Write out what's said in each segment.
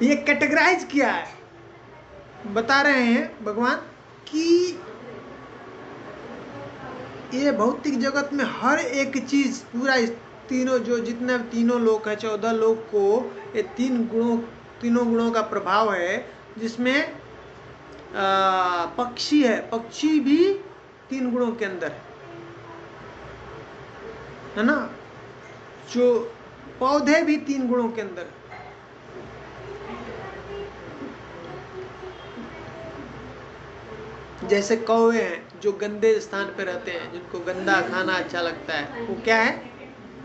ये कैटेगराइज किया है, बता रहे हैं भगवान कि ये भौतिक जगत में हर एक चीज, पूरा तीनों जो जितने तीनों लोक है, 14 लोक को ये तीनों गुणों का प्रभाव है, जिसमें पक्षी है, पक्षी भी 3 गुणों के अंदर है ना, जो पौधे भी 3 गुणों के अंदर है। जैसे कौवे हैं जो गंदे स्थान पे रहते हैं, जिनको गंदा खाना अच्छा लगता है, वो क्या है,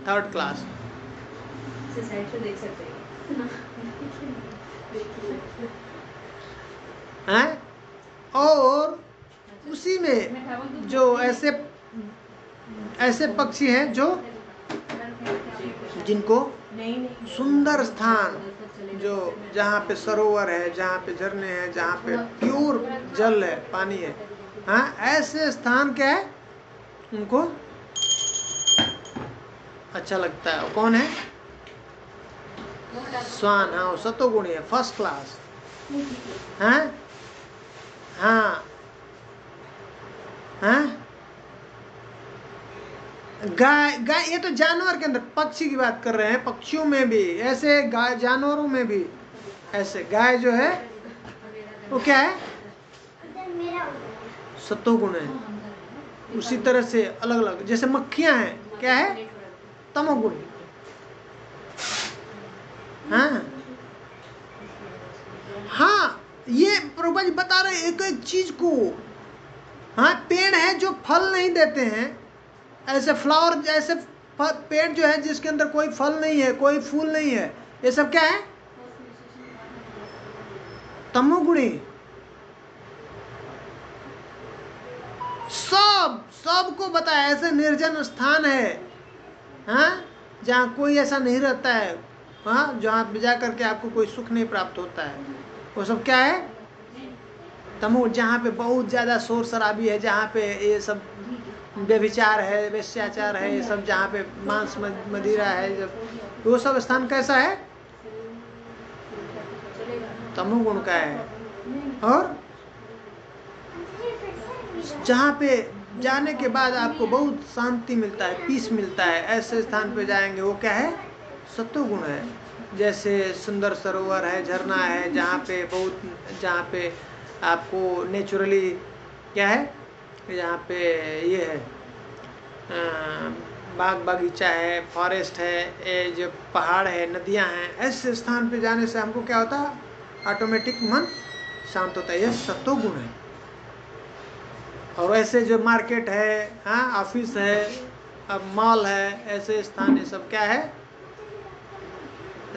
3rd क्लास। देख सकते हैं। और उसी में जो ऐसे पक्षी हैं जो जिनको सुंदर स्थान, जो जहाँ पे सरोवर है, जहाँ पे झरने हैं, जहाँ पे प्योर जल है, पानी है, हाँ, ऐसे स्थान क्या है, उनको अच्छा लगता है। कौन है, स्वान। हाँ, सतोगुणी है, 1st क्लास। हाँ हाँ हाँ, गाय ये तो जानवर के अंदर, पक्षी की बात कर रहे हैं, पक्षियों में भी ऐसे, गाय जानवरों में भी ऐसे, गाय जो है वो क्या है, सतोगुण है। उसी तरह से अलग अलग, जैसे मक्खियां हैं, क्या है, तमोगुण। हाँ हाँ, ये प्रभुपा जी बता रहे एक एक चीज को। हाँ, पेड़ है जो फल नहीं देते हैं, ऐसे फ्लावर, ऐसे पेड़ जो है जिसके अंदर कोई फल नहीं है, कोई फूल नहीं है, ये सब क्या है, तमोगुणी। सबको बताया, ऐसे निर्जन स्थान है, हाँ, जहाँ कोई ऐसा नहीं रहता है, हाँ, जहाँ पे जा करके आपको कोई सुख नहीं प्राप्त होता है, वो सब क्या है, तमो। जहाँ पे बहुत ज्यादा शोर शराबी है, जहाँ पे ये सब व्यभिचार है, वेश्याचार है, ये सब, जहाँ पे मांस मदिरा है, जब वो सब स्थान कैसा है, तमोगुण का है। और जहाँ पे जाने के बाद आपको बहुत शांति मिलता है, पीस मिलता है, ऐसे स्थान पे जाएंगे, वो क्या है, सत्वगुण है। जैसे सुंदर सरोवर है, झरना है, जहाँ पे आपको नेचुरली क्या है, यहाँ पे ये है, बाग बगीचा है, फॉरेस्ट है, ये जो पहाड़ है, नदियाँ हैं, ऐसे स्थान पे जाने से हमको क्या होता है, ऑटोमेटिक मन शांत होता है, ये सत्वगुण है। और ऐसे जो मार्केट है, हाँ, ऑफिस है, अब मॉल है, ऐसे स्थान, ये सब क्या है,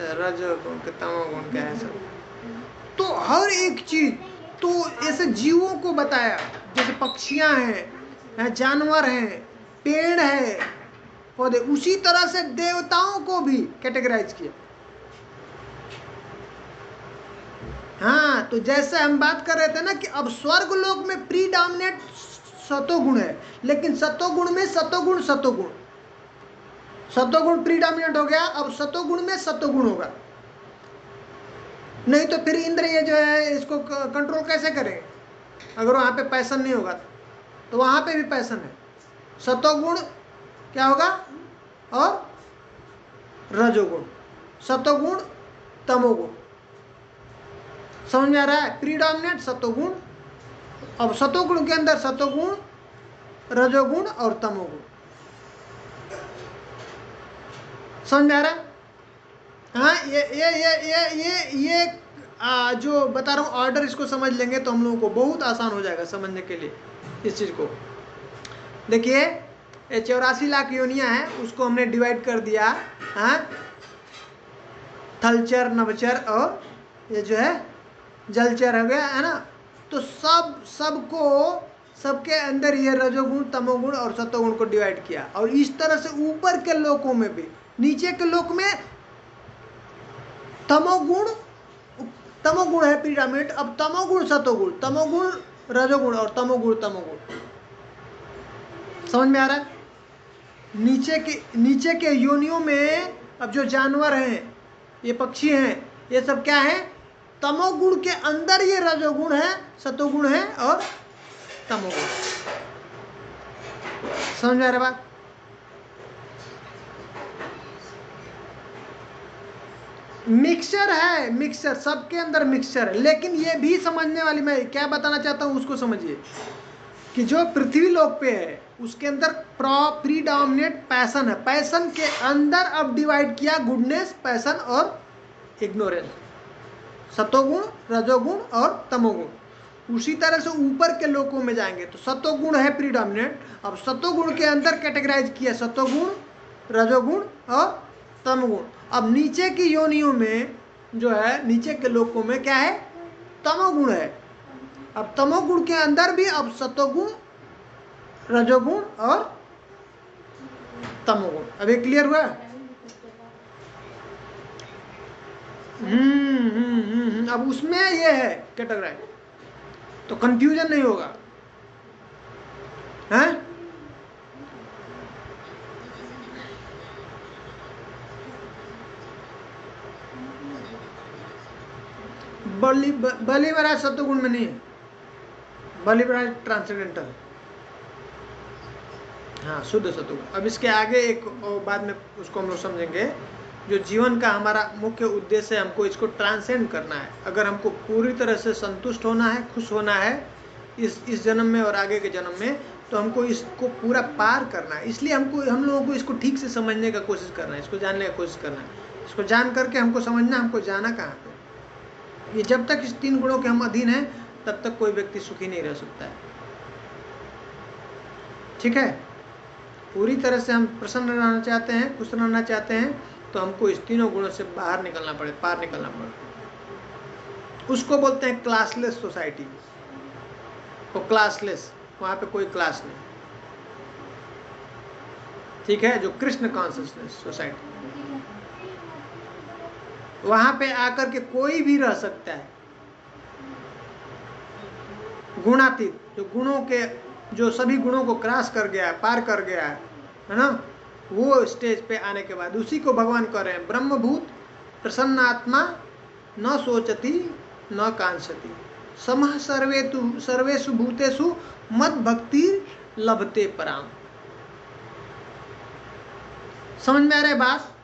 रजोगुण के, तमोगुण का है सब। तो हर एक चीज, तो ऐसे जीवों को बताया, जैसे पक्षियां हैं, जानवर हैं, पेड़ है, पौधे, उसी तरह से देवताओं को भी कैटेगराइज किया। हाँ, तो जैसे हम बात कर रहे थे ना कि अब स्वर्ग लोक में प्रीडोमिनेट सतोगुण है, लेकिन सतोगुण में सतोगुण सतोगुण प्रीडोमिनेट हो गया, अब सतोगुण में सतोगुण होगा, नहीं तो फिर इंद्र ये जो है इसको कंट्रोल कैसे करेंगे, अगर वहां पे पैशन नहीं होगा तो वहां पे भी पैशन है, सतोगुण क्या होगा, और रजोगुण, सतोगुण तमोगुण, समझ में आ रहा है, प्रीडोमिनेट सतोगुण, अब सतोगुण के अंदर सतोगुण, रजोगुण और तमोगुण, समझ में आ रहा है। हाँ, ये जो बता रहा हूँ ऑर्डर, इसको समझ लेंगे तो हम लोगों को बहुत आसान हो जाएगा समझने के लिए इस चीज को। देखिए, 84 लाख योनियां हैं, उसको हमने डिवाइड कर दिया, हाँ, थलचर, नभचर और ये जो है जलचर हो गया, है ना। तो सबके अंदर ये रजोगुण, तमोगुण और सतोगुण को डिवाइड किया, और इस तरह से ऊपर के लोकों में भी, नीचे के लोक में तमोगुण है पिरामिड, अब तमोगुण सतोगुण, तमोगुण रजोगुण और तमोगुण समझ में आ रहा है। नीचे के योनियों में अब जो जानवर हैं, ये पक्षी हैं, ये सब क्या है, तमोगुण के अंदर ये रजोगुण है, सतोगुण है और तमोगुण। समझ में आ रहा बात? मिक्सचर है, मिक्सचर सबके अंदर मिक्सचर है। लेकिन ये भी समझने वाली, मैं क्या बताना चाहता हूं उसको समझिए, कि जो पृथ्वी लोक पे है उसके अंदर प्रीडोमिनेट पैशन है। पैशन के अंदर अब डिवाइड किया गुडनेस, पैशन और इग्नोरेंस, सतोगुण, रजोगुण और तमोगुण। उसी तरह से ऊपर के लोकों में जाएंगे तो सतोगुण है प्रीडोमिनेंट। अब सतोगुण के अंदर कैटेगराइज किया सतोगुण, रजोगुण और तमोगुण। अब नीचे की योनियों में जो है, नीचे के लोकों में क्या है, तमोगुण है। अब तमोगुण के अंदर भी अब सतोगुण, रजोगुण और तमोगुण। अब ये क्लियर हुआ? अब उसमें ये है कैटेगराइज, तो कंफ्यूजन नहीं होगा, हैं? बलिवराज सत्वगुण में नहीं है, बलिवराज ट्रांसेंडेंटल, हाँ शुद्ध सत्वगुण। अब इसके आगे एक बाद में उसको हम लोग समझेंगे। जो जीवन का हमारा मुख्य उद्देश्य है, हमको इसको ट्रांसेंड करना है। अगर हमको पूरी तरह से संतुष्ट होना है, खुश होना है इस जन्म में और आगे के जन्म में, तो हमको इसको पूरा पार करना है। इसलिए हम लोगों को इसको ठीक से समझने का कोशिश करना है, इसको जानने का कोशिश करना है। इसको जान करके हमको समझना, हमको जाना कहाँ पे। ये जब तक इस 3 गुणों के हम अधीन हैं, तब तक कोई व्यक्ति सुखी नहीं रह सकता है। ठीक है? पूरी तरह से हम प्रसन्न रहना चाहते हैं, खुश रहना चाहते हैं, तो हमको इस तीनों गुणों से बाहर निकलना पड़े, पार निकलना पड़े। उसको बोलते हैं क्लासलेस सोसाइटी। तो क्लासलेस, वहां पे कोई क्लास नहीं। ठीक है? जो कृष्ण कॉन्शियसनेस सोसाइटी, वहां पे आकर के कोई भी रह सकता है। गुणातीत, जो गुणों के, जो सभी गुणों को क्रॉस कर गया, पार कर गया है ना, वो स्टेज पे आने के बाद उसी को भगवान कह रहे हैं ब्रह्मभूत प्रसन्न आत्मा, न सोचती न कांक्षति, समः सर्वेषु भूतेषु मद भक्ति लभते पराम। समझ में आ रहा है बात?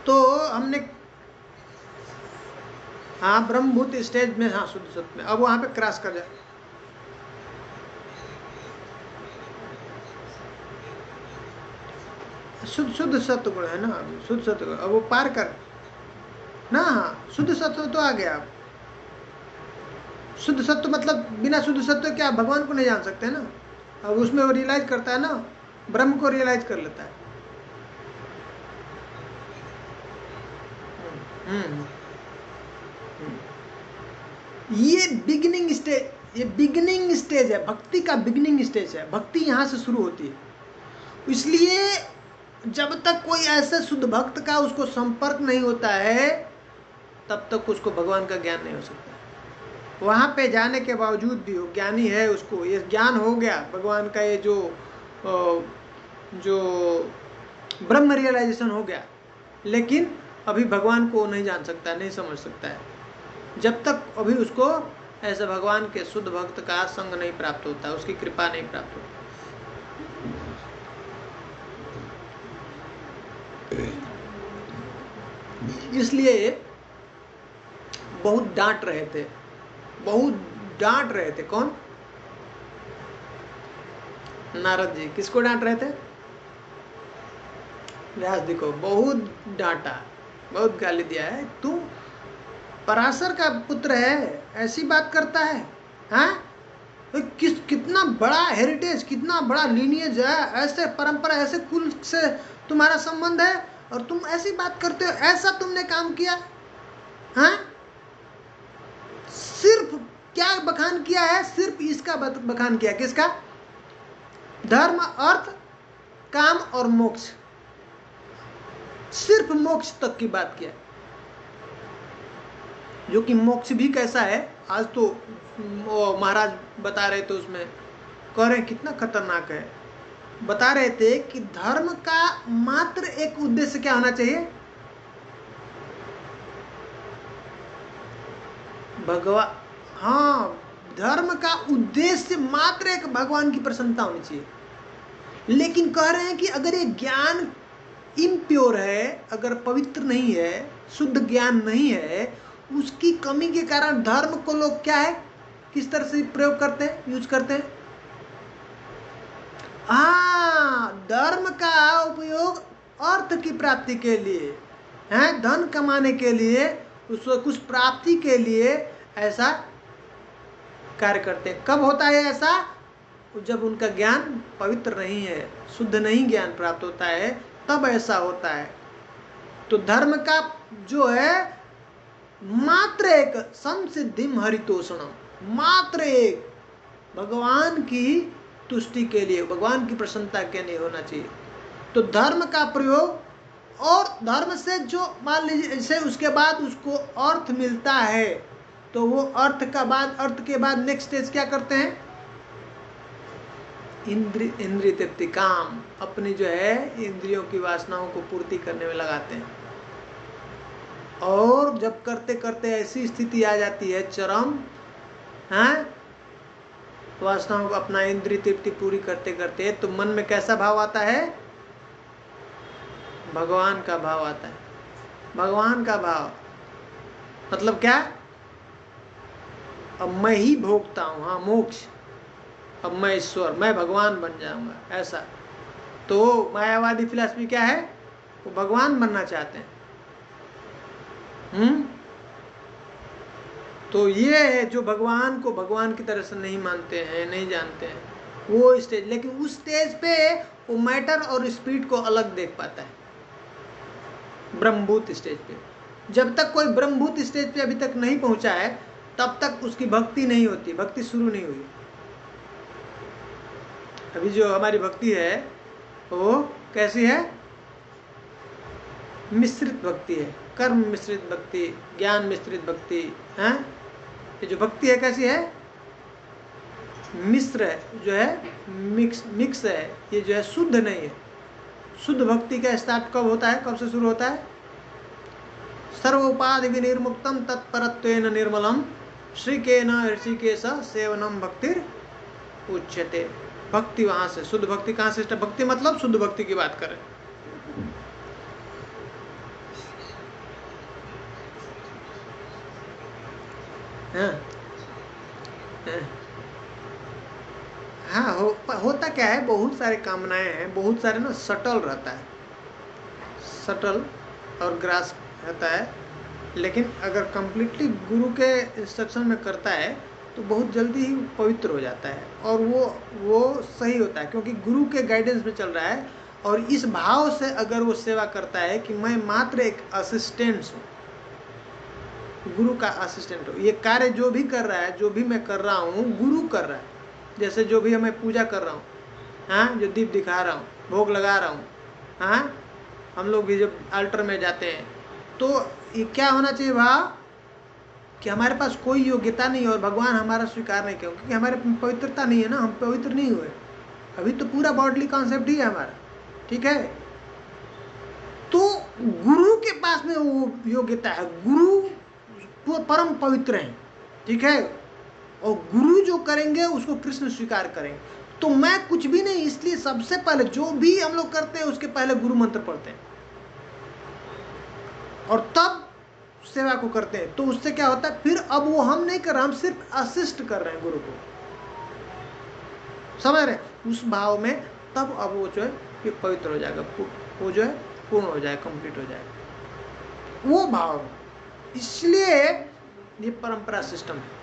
तो हमने, हाँ ब्रह्मभूत स्टेज में, हाँ शुद्ध सत्व में, अब वहां पे क्रॉस कर जाए। शुद्ध सत्व गुण है ना, शुद्ध सत्व गुण, अब वो पार कर ना। हाँ शुद्ध सत्व तो आ गया। शुद्ध सत्व मतलब बिना शुद्ध सत्व क्या भगवान को नहीं जान सकते ना। अब उसमें वो रियलाइज करता है ना, ब्रह्म को रियलाइज कर लेता है। ये बिगिनिंग स्टेज, ये बिगिनिंग स्टेज है, भक्ति का बिगिनिंग स्टेज है। भक्ति यहाँ से शुरू होती है। इसलिए जब तक कोई ऐसे शुद्ध भक्त का उसको संपर्क नहीं होता है, तब तक उसको भगवान का ज्ञान नहीं हो सकता। वहां पे जाने के बावजूद भी वो ज्ञानी है, उसको ये ज्ञान हो गया भगवान का, ये जो ब्रह्म रियलाइजेशन हो गया, लेकिन अभी भगवान को नहीं जान सकता, नहीं समझ सकता है, जब तक अभी उसको ऐसे भगवान के शुद्ध भक्त का संग नहीं प्राप्त होता, उसकी कृपा नहीं प्राप्त होती। इसलिए बहुत डांट रहे थे, बहुत डांट रहे थे। कौन? नारद जी। किसको डांट रहे थे? व्यास जी को बहुत डांटा, बहुत गाली दिया है। तू पराशर का पुत्र है, ऐसी बात करता है, हाँ? कितना बड़ा हेरिटेज, कितना बड़ा लीनियज है, ऐसे परंपरा, ऐसे कुल से तुम्हारा संबंध है, और तुम ऐसी बात करते हो, ऐसा तुमने काम किया, हाँ? सिर्फ क्या बखान किया है? सिर्फ इसका बखान किया। किसका? धर्म, अर्थ, काम और मोक्ष, सिर्फ मोक्ष तक की बात किया। जो कि मोक्ष भी कैसा है, आज तो महाराज बता रहे थे, उसमें कह रहे कितना खतरनाक है। बता रहे थे कि धर्म का मात्र एक उद्देश्य क्या होना चाहिए? भगवान, हाँ, धर्म का उद्देश्य मात्र एक भगवान की प्रसन्नता होनी चाहिए। लेकिन कह रहे हैं कि अगर ये ज्ञान इम्प्योर है, अगर पवित्र नहीं है, शुद्ध ज्ञान नहीं है, उसकी कमी के कारण धर्म को लोग क्या है, किस तरह से प्रयोग करते हैं, यूज करते हैं। हाँ, धर्म का उपयोग अर्थ की प्राप्ति के लिए है, धन कमाने के लिए, उसको कुछ प्राप्ति के लिए ऐसा कार्य करते हैं। कब होता है ऐसा? जब उनका ज्ञान पवित्र नहीं है, शुद्ध नहीं ज्ञान प्राप्त होता है, तब ऐसा होता है। तो धर्म का जो है मात्र एक संसिद्धिम हरितोषणम, मात्र एक भगवान की तुष्टि के लिए, भगवान की प्रसन्नता के लिए होना चाहिए। तो धर्म का प्रयोग, और धर्म से जो मान लीजिए जैसे उसके बाद उसको अर्थ मिलता है, तो वो अर्थ के बाद नेक्स्ट स्टेज क्या करते हैं? इंद्रिय तृप्ति, काम, अपनी जो है इंद्रियों की वासनाओं को पूर्ति करने में लगाते हैं। और जब करते करते ऐसी स्थिति आ जाती है चरम, हैं, वासनाओं को अपना इंद्रिय तृप्ति पूरी करते करते, तो मन में कैसा भाव आता है? भगवान का भाव आता है। भगवान का भाव मतलब क्या? अब मैं ही भोगता हूं, हाँ, मोक्ष, अब मैं ईश्वर, मैं भगवान बन जाऊंगा, ऐसा। तो मायावादी फिलॉसफी क्या है? वो भगवान बनना चाहते हैं। तो ये है जो भगवान को भगवान की तरह से नहीं मानते हैं, नहीं जानते हैं, वो स्टेज। लेकिन उस स्टेज पे वो मैटर और स्पिरिट को अलग देख पाता है, ब्रह्मभूत स्टेज पे। जब तक कोई ब्रह्मभूत स्टेज पे अभी तक नहीं पहुंचा है, तब तक उसकी भक्ति नहीं होती, भक्ति शुरू नहीं हुई। अभी जो हमारी भक्ति है वो कैसी है? मिश्रित भक्ति है, कर्म मिश्रित भक्ति, ज्ञान मिश्रित भक्ति है। ये जो भक्ति है कैसी है? मिश्र है, जो है मिक्स है, ये जो है शुद्ध नहीं है। शुद्ध भक्ति का स्टार्ट कब होता है, कब से शुरू होता है? सर्वोपाधि विनिर्मुक्तम तत्परत्वेन निर्मलम श्रीकेन ऋषिकेश सेवनम भक्तिर उच्यते। भक्ति वहां से, शुद्ध भक्ति कहां से? भक्ति मतलब शुद्ध भक्ति की बात करें। हाँ, होता क्या है, बहुत सारे कामनाएं हैं, बहुत सारे ना सटल रहता है, सटल और ग्रास रहता है। लेकिन अगर कंप्लीटली गुरु के इंस्ट्रक्शन में करता है तो बहुत जल्दी ही पवित्र हो जाता है, और वो सही होता है, क्योंकि गुरु के गाइडेंस में चल रहा है। और इस भाव से अगर वो सेवा करता है कि मैं मात्र एक असिस्टेंट हूँ, गुरु का असिस्टेंट हूँ, ये कार्य जो भी कर रहा है, जो भी मैं कर रहा हूँ, गुरु कर रहा है। जैसे जो भी मैं पूजा कर रहा हूँ, हाँ, जो दीप दिखा रहा हूँ, भोग लगा रहा हूँ, हाँ, हम लोग भी जब अल्टर में जाते हैं, तो ये क्या होना चाहिए भाव? कि हमारे पास कोई योग्यता नहीं और भगवान हमारा स्वीकार नहीं किया, क्योंकि हमारे पवित्रता नहीं है ना, हम पवित्र नहीं हुए अभी, तो पूरा बॉडली कॉन्सेप्ट ही है हमारा, ठीक है। तो गुरु के पास में वो योग्यता है, गुरु परम पवित्र हैं, ठीक है, और गुरु जो करेंगे उसको कृष्ण स्वीकार करेंगे। तो मैं कुछ भी नहीं, इसलिए सबसे पहले जो भी हम लोग करते हैं उसके पहले गुरु मंत्र पढ़ते हैं और तब सेवा को करते हैं। तो उससे क्या होता है, फिर अब वो हम नहीं कर रहे, हम सिर्फ असिस्ट कर रहे हैं गुरु को, समझ रहे हैं? उस भाव में तब अब वो जो है ये पवित्र हो जाएगा, वो जो है पूर्ण हो जाएगा, कंप्लीट हो जाएगा वो भाव। इसलिए ये परंपरा सिस्टम है।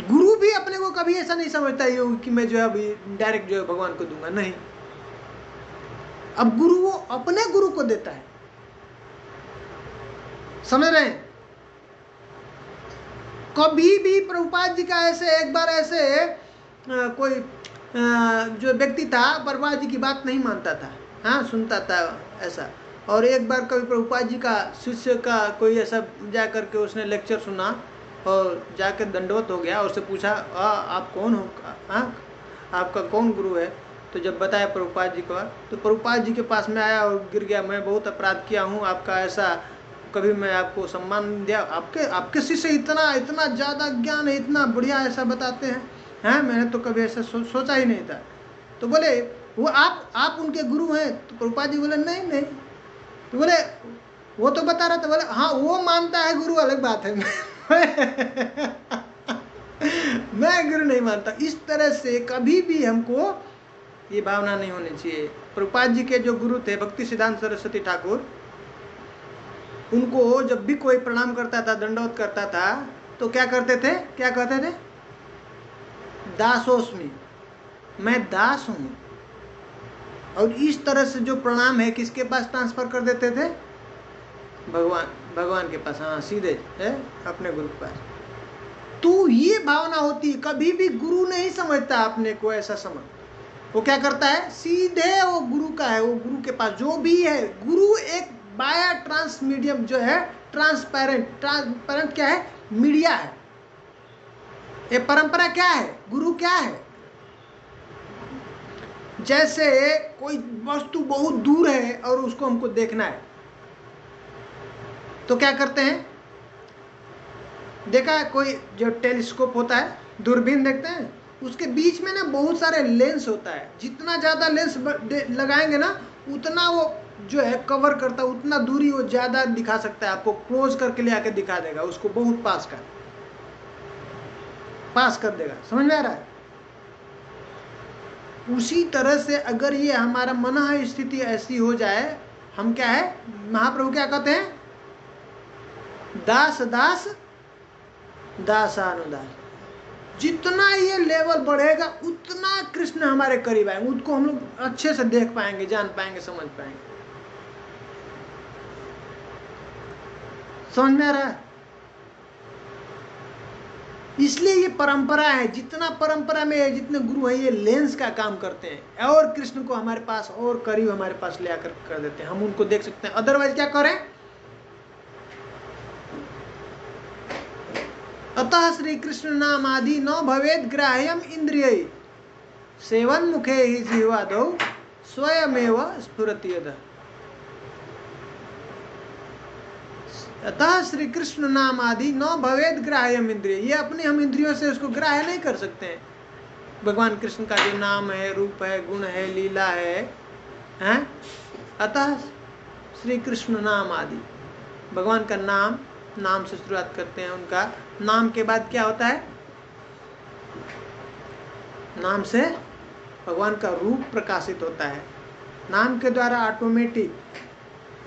गुरु भी अपने को कभी ऐसा नहीं समझता है कि मैं जो है अभी डायरेक्ट जो है भगवान को दूंगा, नहीं। अब गुरु वो अपने गुरु को देता है, समझ रहे हैं? कभी भी प्रभुपाद जी का ऐसे एक बार ऐसे कोई जो व्यक्ति था, प्रभुपाद जी की बात नहीं मानता था, हाँ, सुनता था ऐसा। और एक बार कभी प्रभुपाद जी का शिष्य का कोई ऐसा जा करके उसने लेक्चर सुना और जाकर दंडवत हो गया, उससे पूछा आप कौन हो, हाँ, आपका कौन गुरु है? तो जब बताया प्रभुपाद जी को, तो प्रभुपाद जी के पास में आया और गिर गया, मैं बहुत अपराध किया हूँ, आपका ऐसा कभी मैं आपको सम्मान दिया? आपके आपके शिष्य इतना इतना ज़्यादा ज्ञान है, इतना बढ़िया ऐसा बताते हैं, मैंने तो कभी ऐसा सोचा ही नहीं था। तो बोले वो आप उनके गुरु हैं? तो प्रभुपाद जी बोले नहीं नहीं। तो बोले वो तो बता रहा था। बोले हाँ वो मानता है गुरु अलग बात है, मैं गुरु नहीं मानता। इस तरह से कभी भी हमको ये भावना नहीं होनी चाहिए। प्रभुपाद जी के जो गुरु थे भक्ति सिद्धांत सरस्वती ठाकुर, उनको जब भी कोई प्रणाम करता था, दंडवत करता था, तो क्या करते थे, क्या कहते थे? दासोस्मि, मैं दास हूं। और इस तरह से जो प्रणाम है किसके पास ट्रांसफर कर देते थे? भगवान के पास, हाँ सीधे है अपने गुरु के पास। तो ये भावना होती है, कभी भी गुरु नहीं समझता अपने को ऐसा समझ। वो क्या करता है, सीधे वो गुरु का है, वो गुरु के पास जो भी है। गुरु एक बाया ट्रांस मीडियम जो है, ट्रांसपेरेंट क्या है, मीडिया है। ये परंपरा क्या है, गुरु क्या है? जैसे कोई वस्तु बहुत दूर है और उसको हमको देखना है, तो क्या करते हैं? देखा है कोई जो टेलीस्कोप होता है, दूरबीन देखते हैं, उसके बीच में ना बहुत सारे लेंस होता है। जितना ज़्यादा लेंस लगाएंगे ना, उतना वो जो है कवर करता है, उतना दूरी वो ज़्यादा दिखा सकता है। आपको क्लोज करके ले आके दिखा देगा, उसको बहुत पास कर देगा। समझ में आ रहा है? उसी तरह से अगर ये हमारा मन स्थिति ऐसी हो जाए, हम क्या है, महाप्रभु क्या कहते हैं, दास दास दासानुदास। जितना ये लेवल बढ़ेगा उतना कृष्ण हमारे करीब आएंगे, उसको हम लोग अच्छे से देख पाएंगे, जान पाएंगे, समझ पाएंगे। समझ में आ रहा है? इसलिए ये परंपरा है, जितना परंपरा में जितने गुरु हैं ये लेंस का काम करते हैं और कृष्ण को हमारे पास और करीब हमारे पास ले आकर कर देते हैं, हम उनको देख सकते हैं। अदरवाइज क्या करें? अतः श्री कृष्ण नाम आदि न भवेद ग्राह्यम इंद्रिय सेवन मुखे ही जिह्वादौ स्वयमेव स्फुरति यद। अतः श्री कृष्ण नाम आदि न भवेद ग्राह्यम इंद्रिय, ये अपने हम इंद्रियों से उसको ग्राह्य नहीं कर सकते हैं। भगवान कृष्ण का जो नाम है, रूप है, गुण है, लीला है, हैं? अतः श्री कृष्ण नाम आदि, भगवान का नाम से शुरुआत करते हैं। उनका नाम के बाद क्या होता है? नाम से भगवान का रूप प्रकाशित होता है। नाम के द्वारा ऑटोमेटिक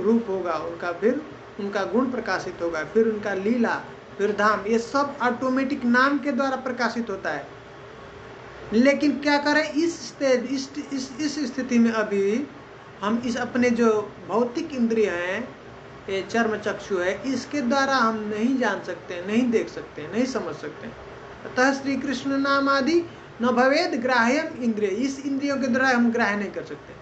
रूप होगा उनका, फिर उनका गुण प्रकाशित होगा, फिर उनका लीला, फिर धाम, ये सब ऑटोमेटिक नाम के द्वारा प्रकाशित होता है। लेकिन क्या करें, इस स्थिति में अभी हम इस अपने जो भौतिक इंद्रिय हैं, ये चर्म चक्षु है, इसके द्वारा हम नहीं जान सकते, नहीं देख सकते, नहीं समझ सकते। अतः श्री कृष्ण नाम आदि न भवेद ग्राह्यम इंद्रिय, इस इंद्रियों के द्वारा हम ग्राह्य नहीं कर सकते।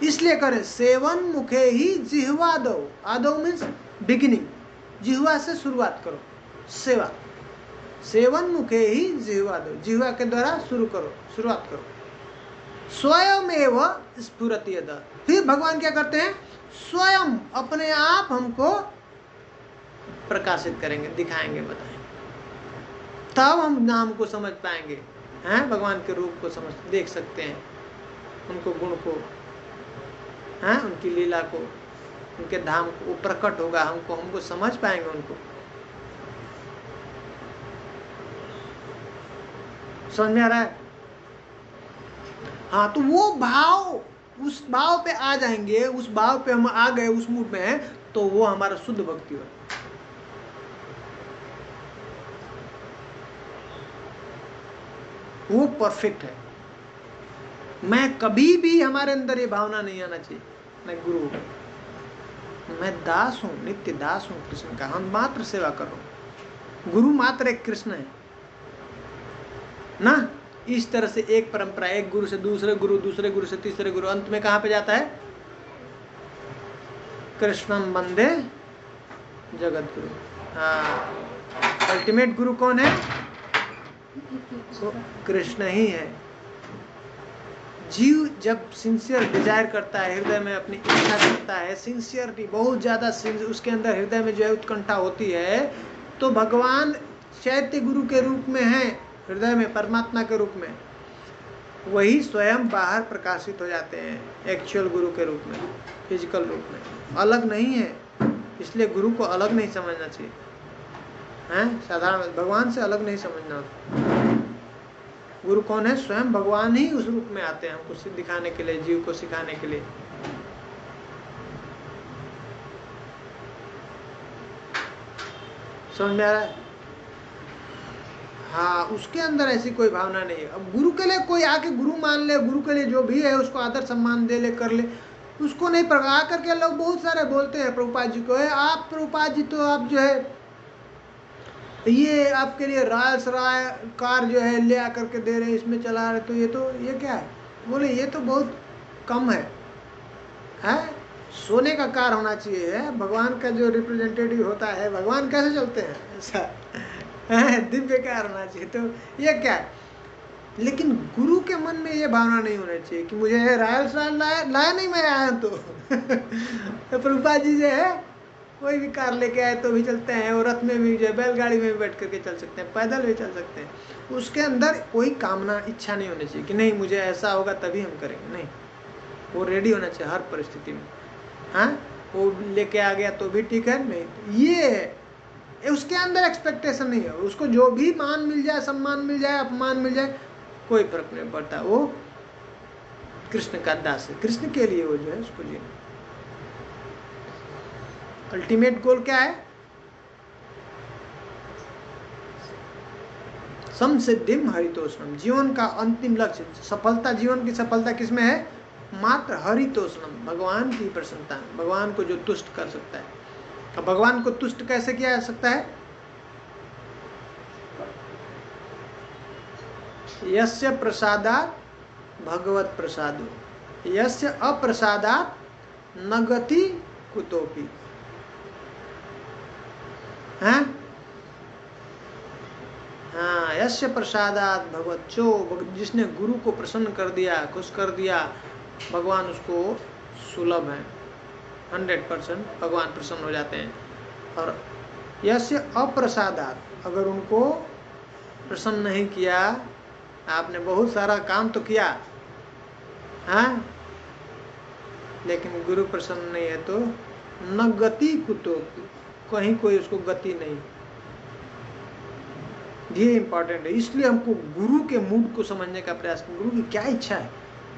इसलिए करें सेवन मुखे ही जिह्वादौ, आदौ मीन्स बिगिनिंग, जिह्वा से शुरुआत करो, सेवा। सेवन मुखे ही जिह्वादौ, जिह्वा के द्वारा शुरुआत करो। स्वयमेव स्फुरति यद, फिर भगवान क्या करते हैं, स्वयं अपने आप हमको प्रकाशित करेंगे, दिखाएंगे, बताएंगे, तब हम नाम को समझ पाएंगे, हैं? भगवान के रूप को देख सकते हैं, उनको गुण को, हैं? उनकी लीला को, उनके धाम को, वो प्रकट होगा, हमको समझ पाएंगे उनको। समझ में आ रहा है? हाँ, तो वो भाव, उस भाव पे आ जाएंगे, उस भाव पे हम आ गए, उस मूड में है, तो वो हमारा शुद्ध भक्ति हो। वो परफेक्ट है। मैं कभी भी, हमारे अंदर ये भावना नहीं आना चाहिए मैं गुरु हूं, मैं दास हूं, नित्य दास हूं कृष्ण का, हम मात्र सेवा कर रहा हूं, गुरु मात्र एक कृष्ण है ना। इस तरह से एक परंपरा, एक गुरु से दूसरे गुरु, दूसरे गुरु से तीसरे गुरु, अंत में कहां पे जाता है? कृष्णम वंदे जगत गुरु। हाँ, अल्टीमेट गुरु कौन है? कृष्ण ही है। जीव जब सिंसियर डिजायर करता है, हृदय में अपनी इच्छा करता है, सिंसियरिटी बहुत ज़्यादा उसके अंदर हृदय में जो है उत्कंठा होती है, तो भगवान चैत्य गुरु के रूप में है, हृदय में परमात्मा के रूप में, वही स्वयं बाहर प्रकाशित हो जाते हैं एक्चुअल गुरु के रूप में, फिजिकल रूप में, अलग नहीं है। इसलिए गुरु को अलग नहीं समझना चाहिए, हैं? साधारण भगवान से अलग नहीं समझना होता। गुरु कौन है? स्वयं भगवान ही उस रूप में आते हैं हमको दिखाने के लिए, जीव को सिखाने के लिए। समझ में आ रहा है? हाँ, उसके अंदर ऐसी कोई भावना नहीं है। अब गुरु के लिए कोई आके गुरु मान ले, गुरु के लिए जो भी है उसको आदर सम्मान दे ले, कर ले, उसको नहीं प्रगा करके लोग बहुत सारे बोलते हैं प्रभुपाद जी को, आप प्रभुपाद जी तो आप जो है ये आपके लिए रॉयल्स रॉय कार जो है ले आकर के दे रहे, इसमें चला रहे, तो ये क्या है? बोले ये तो बहुत कम है, सोने का कार होना चाहिए है। भगवान का जो रिप्रेजेंटेटिव होता है, भगवान कैसे चलते हैं ऐसा दिव्य कार होना चाहिए, तो ये क्या है? लेकिन गुरु के मन में ये भावना नहीं होनी चाहिए कि मुझे रॉयल्स रॉयल लाया नहीं, मैं आया तो प्रभुपाद जी जो है कोई भी कार लेके आए तो भी चलते हैं, और रथ में भी जो है, बैलगाड़ी में भी बैठ करके चल सकते हैं, पैदल भी चल सकते हैं। उसके अंदर कोई कामना, इच्छा नहीं होनी चाहिए कि नहीं मुझे ऐसा होगा तभी हम करेंगे, नहीं, वो रेडी होना चाहिए हर परिस्थिति में। हाँ, वो लेके आ गया तो भी ठीक है, नहीं ये है, उसके अंदर एक्सपेक्टेशन नहीं है, उसको जो भी मान मिल जाए, सम्मान मिल जाए, अपमान मिल जाए, कोई फर्क नहीं पड़ता, वो कृष्ण का दास है, कृष्ण के लिए वो जो है उसको जीना। अल्टीमेट गोल क्या है? समसिद्धिम हरितोषणम, जीवन का अंतिम लक्ष्य, सफलता, जीवन की सफलता किसमें है? मात्र हरितोषणम, भगवान की प्रसन्नता, भगवान को जो तुष्ट कर सकता है। अब भगवान को तुष्ट कैसे किया जा सकता है? यस्य प्रसादात् भगवत प्रसादो, यस्य अप्रसादात् न गति कुतोपि। हाँ, यस्य प्रसादात् भगवत, जो जिसने गुरु को प्रसन्न कर दिया, खुश कर दिया, भगवान उसको सुलभ है, 100% भगवान प्रसन्न हो जाते हैं। और यस्य अप्रसादात्, अगर उनको प्रसन्न नहीं किया, आपने बहुत सारा काम तो किया, हाँ, लेकिन गुरु प्रसन्न नहीं है तो न गति कुतो, कहीं कोई उसको गति नहीं। ये इंपॉर्टेंट है। इसलिए हमको गुरु के मूड को समझने का प्रयास करें, गुरु की क्या इच्छा है,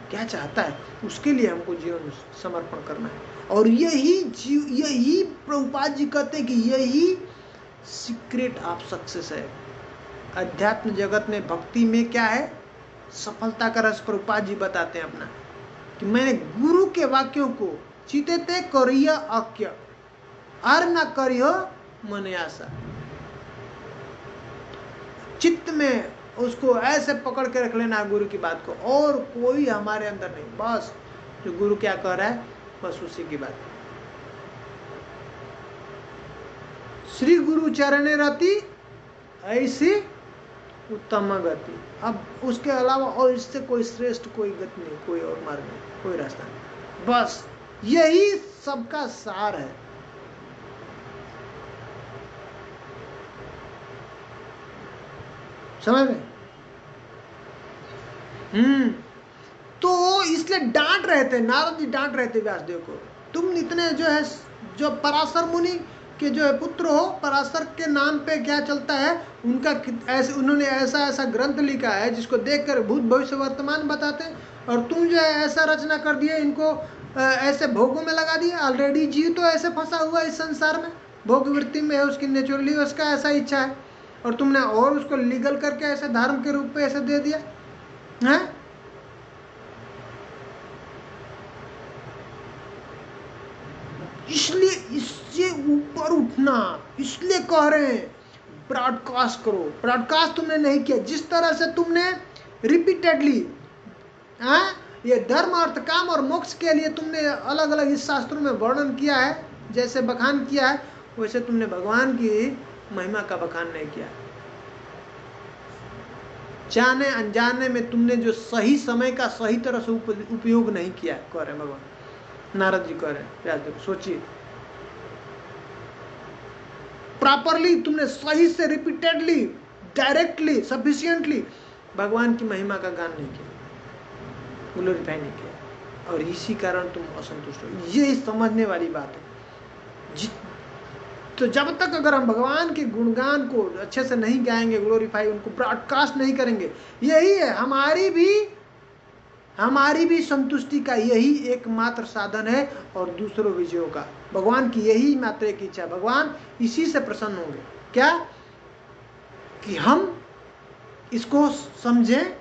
क्या चाहता है, उसके लिए हमको जीवन समर्पण करना है। और यही प्रभुपाद जी कहते हैं कि यही सीक्रेट ऑफ सक्सेस है। अध्यात्म जगत में, भक्ति में क्या है सफलता का रस? प्रभुपाद जी बताते हैं अपना, कि मैंने गुरु के वाक्यों को चिते करिय अक्य और न करियो मन आशा, चित्त में उसको ऐसे पकड़ के रख लेना गुरु की बात को, और कोई हमारे अंदर नहीं, बस जो गुरु क्या कह रहा है बस उसी की बात। श्री गुरु चरणे रति ऐसी उत्तम गति। अब उसके अलावा और इससे कोई श्रेष्ठ कोई गति नहीं, कोई और मार्ग नहीं, कोई रास्ता नहीं, बस यही सबका सार है। समझ में? तो इसलिए डांट रहे थे नारद जी, डांट रहे थे व्यासदेव को, तुम इतने जो है, जो पराशर मुनि के जो है पुत्र हो, पराशर के नाम पे क्या चलता है उनका, ऐसे उन्होंने ऐसा ग्रंथ लिखा है जिसको देखकर भूत भविष्य वर्तमान बताते हैं, और तुम जो है ऐसा रचना कर दिए, इनको ऐसे भोगों में लगा दिए। ऑलरेडी जीव तो ऐसे फंसा हुआ है इस संसार में, भोग वृत्ति में है, उसकी नेचुरली उसका ऐसा इच्छा है, और तुमने और उसको लीगल करके ऐसे धर्म के रूप में ऐसे दे दिया है। इसलिए इससे ऊपर उठना, इसलिए कह रहे हैं ब्रॉडकास्ट करो। ब्रॉडकास्ट तुमने नहीं किया, जिस तरह से तुमने रिपीटेडली ये धर्म अर्थ काम और मोक्ष के लिए तुमने अलग अलग इस शास्त्रों में वर्णन किया है, जैसे बखान किया है, वैसे तुमने भगवान की महिमा का बखान नहीं किया। जाने अनजाने में तुमने जो सही समय का सही तरह से उपयोग नहीं किया, कह रहे हैं भगवान। नारद जी कह रहे हैं व्यासदेव को, सोचिए प्रॉपरली तुमने सही से, रिपीटेडली, डायरेक्टली, सफिशिएंटली भगवान की महिमा का गान नहीं किया, ग्लोरीफाई नहीं किया, और इसी कारण तुम असंतुष्ट हो। ये समझने वाली बात है। तो जब तक अगर हम भगवान के गुणगान को अच्छे से नहीं गाएंगे, ग्लोरीफाई, उनको ब्रॉडकास्ट नहीं करेंगे, यही है हमारी भी संतुष्टि का यही एकमात्र साधन है, और दूसरों विजयों का। भगवान की यही मात्र एक इच्छा है, भगवान इसी से प्रसन्न होंगे, क्या कि हम इसको समझें,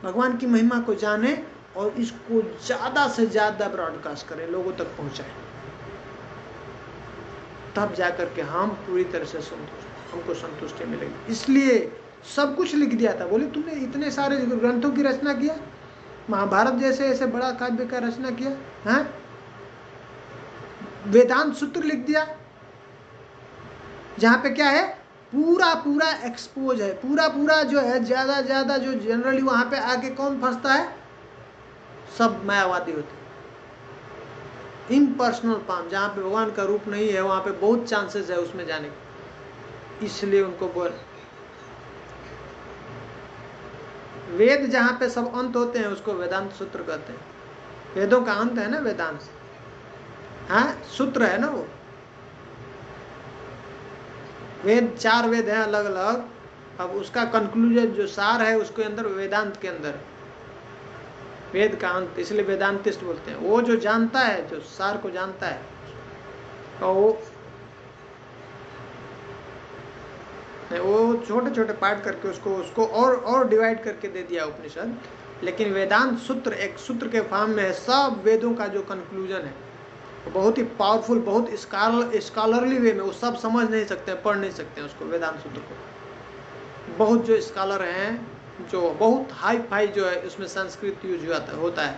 भगवान की महिमा को जानें, और इसको ज्यादा से ज्यादा ब्रॉडकास्ट करें, लोगों तक पहुंचाएं, तब जाकर के हम पूरी तरह से हमको संतुष्टि मिलेगी। इसलिए सब कुछ लिख दिया था। बोले तुमने इतने सारे ग्रंथों की रचना किया, महाभारत जैसे ऐसे बड़ा काव्य का रचना किया, हैं? वेदांत सूत्र लिख दिया, जहां पे क्या है, पूरा पूरा एक्सपोज है, पूरा जो है, ज्यादा जो जनरली वहां पे आके कौन फंसता है, सब मायावादी होते हैं। इम्पर्सनल पाम, जहां पे भगवान का रूप नहीं है, वहां पे बहुत चांसेस है उसमें जाने के। इसलिए उनको बोल, वेद जहां पे सब अंत होते हैं उसको वेदांत सूत्र कहते हैं। वेदों का अंत है ना वेदांत, हाँ, सूत्र है ना वो। वेद 4 वेद हैं अलग अलग, अब उसका कंक्लूजन जो सार है उसके अंदर, वेदांत के अंदर वेद का अंत, इसलिए वेदांतिस्ट बोलते हैं। वो जो जानता है, जो सार को जानता है, और वो छोटे छोटे पार्ट करके उसको और डिवाइड करके दे दिया उपनिषद। लेकिन वेदांत सूत्र एक सूत्र के फॉर्म में है, सब वेदों का जो कंक्लूजन है, बहुत ही पावरफुल, बहुत स्कॉलरली वे में, वो सब समझ नहीं सकते, पढ़ नहीं सकते हैं उसको, वेदांत सूत्र को। बहुत जो स्कॉलर हैं, जो बहुत हाई फाई जो है, उसमें संस्कृत यूज होता है,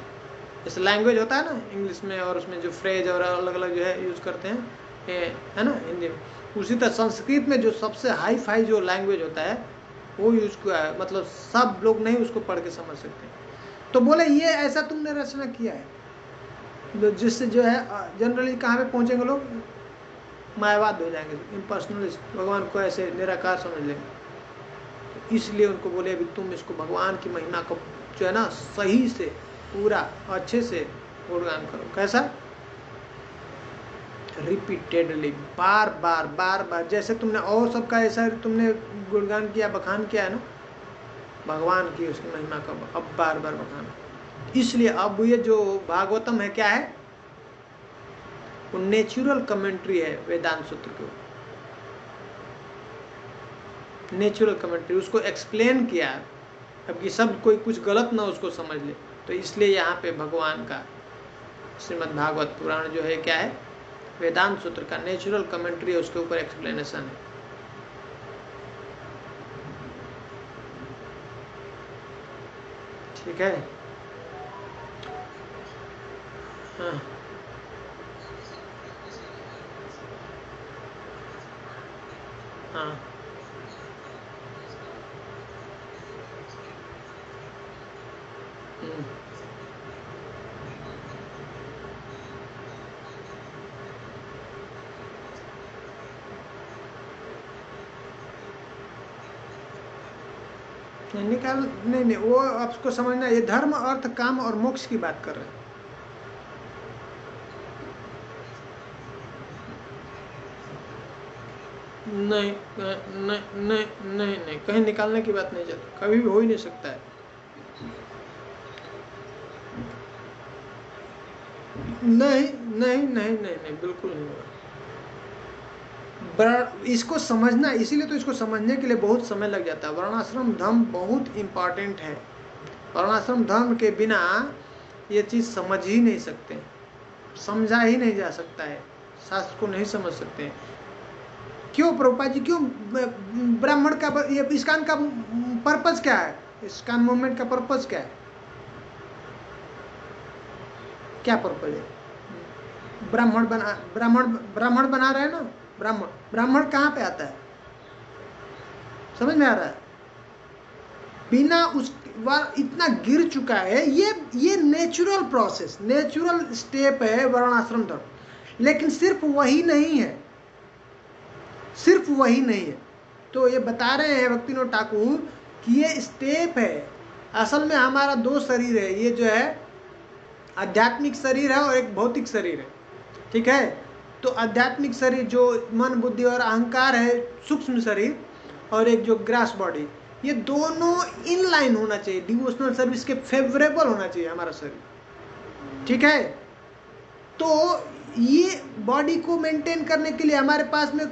जैसे लैंग्वेज होता है ना इंग्लिश में, और उसमें जो फ्रेज और अलग अलग जो है यूज करते हैं, है ना हिंदी में, उसी तरह संस्कृत में जो सबसे हाई फाई जो लैंग्वेज होता है वो यूज किया है, मतलब सब लोग नहीं उसको पढ़ के समझ सकते। तो बोले ये ऐसा तुमने रचना किया है, जिससे जो है जनरली कहाँ पे पहुँचेंगे लोग, मायावाद हो जाएंगे, इम्पर्सनलिस्ट, भगवान को ऐसे निराकार समझ लेंगे। तो इसलिए उनको बोले अभी तुम इसको भगवान की महिमा को जो है ना सही से, पूरा अच्छे से गुणगान करो। कैसा, रिपीटेडली, बार बार, जैसे तुमने और सबका ऐसा तुमने गुणगान किया, बखान किया है ना भगवान की, उसकी महिमा का अब बार बार बखान। इसलिए अब ये जो भागवतम है क्या है, वो नेचुरल कमेंट्री है वेदांत सूत्र के, नेचुरल कमेंट्री, उसको एक्सप्लेन किया है, अब कि सब कोई कुछ गलत ना उसको समझ ले। तो इसलिए यहाँ पे भगवान का श्रीमद् भागवत पुराण जो है क्या है, वेदांत सूत्र का नेचुरल कमेंट्री है, उसके ऊपर एक्सप्लेनेशन है। ठीक है, हाँ हाँ, निकाल नहीं, वो आपको समझना, ये धर्म अर्थ काम और मोक्ष की बात कर रहे हैं। नहीं नहीं नहीं नहीं नहीं, कहीं निकालने की बात नहीं चलती, कभी भी हो ही नहीं सकता है। नहीं नहीं नहीं नहीं नहीं, बिल्कुल नहीं होगा। इसको समझना, इसीलिए तो इसको समझने के लिए बहुत समय लग जाता है। वर्णाश्रम धर्म बहुत इम्पॉर्टेंट है, वर्णाश्रम धर्म के बिना ये चीज़ समझ ही नहीं सकते, समझा ही नहीं जा सकता है, शास्त्र को नहीं समझ सकते हैं। क्यों प्रभुपाद जी, क्यों ब्राह्मण का ये इस्कान का पर्पज क्या है, इस्कान मूवमेंट का पर्पज क्या है, क्या पर्पज है? ब्राह्मण बना रहे हैं ना, ब्राह्मण कहाँ पे आता है, समझ में आ रहा है? बिना उस वह इतना गिर चुका है। ये नेचुरल प्रोसेस, नेचुरल स्टेप है वर्णाश्रम धर्म। लेकिन सिर्फ वही नहीं है, सिर्फ वही नहीं है। तो ये बता रहे हैं भक्तिविनोद ठाकुर कि ये स्टेप है। असल में हमारा दो शरीर है, ये जो है आध्यात्मिक शरीर है और एक भौतिक शरीर है, ठीक है। तो आध्यात्मिक शरीर जो मन बुद्धि और अहंकार है, सूक्ष्म शरीर, और एक जो ग्रास बॉडी, ये दोनों इन लाइन होना चाहिए, डिवोशनल सर्विस के फेवरेबल होना चाहिए हमारा शरीर, ठीक है। तो ये बॉडी को मेंटेन करने के लिए हमारे पास में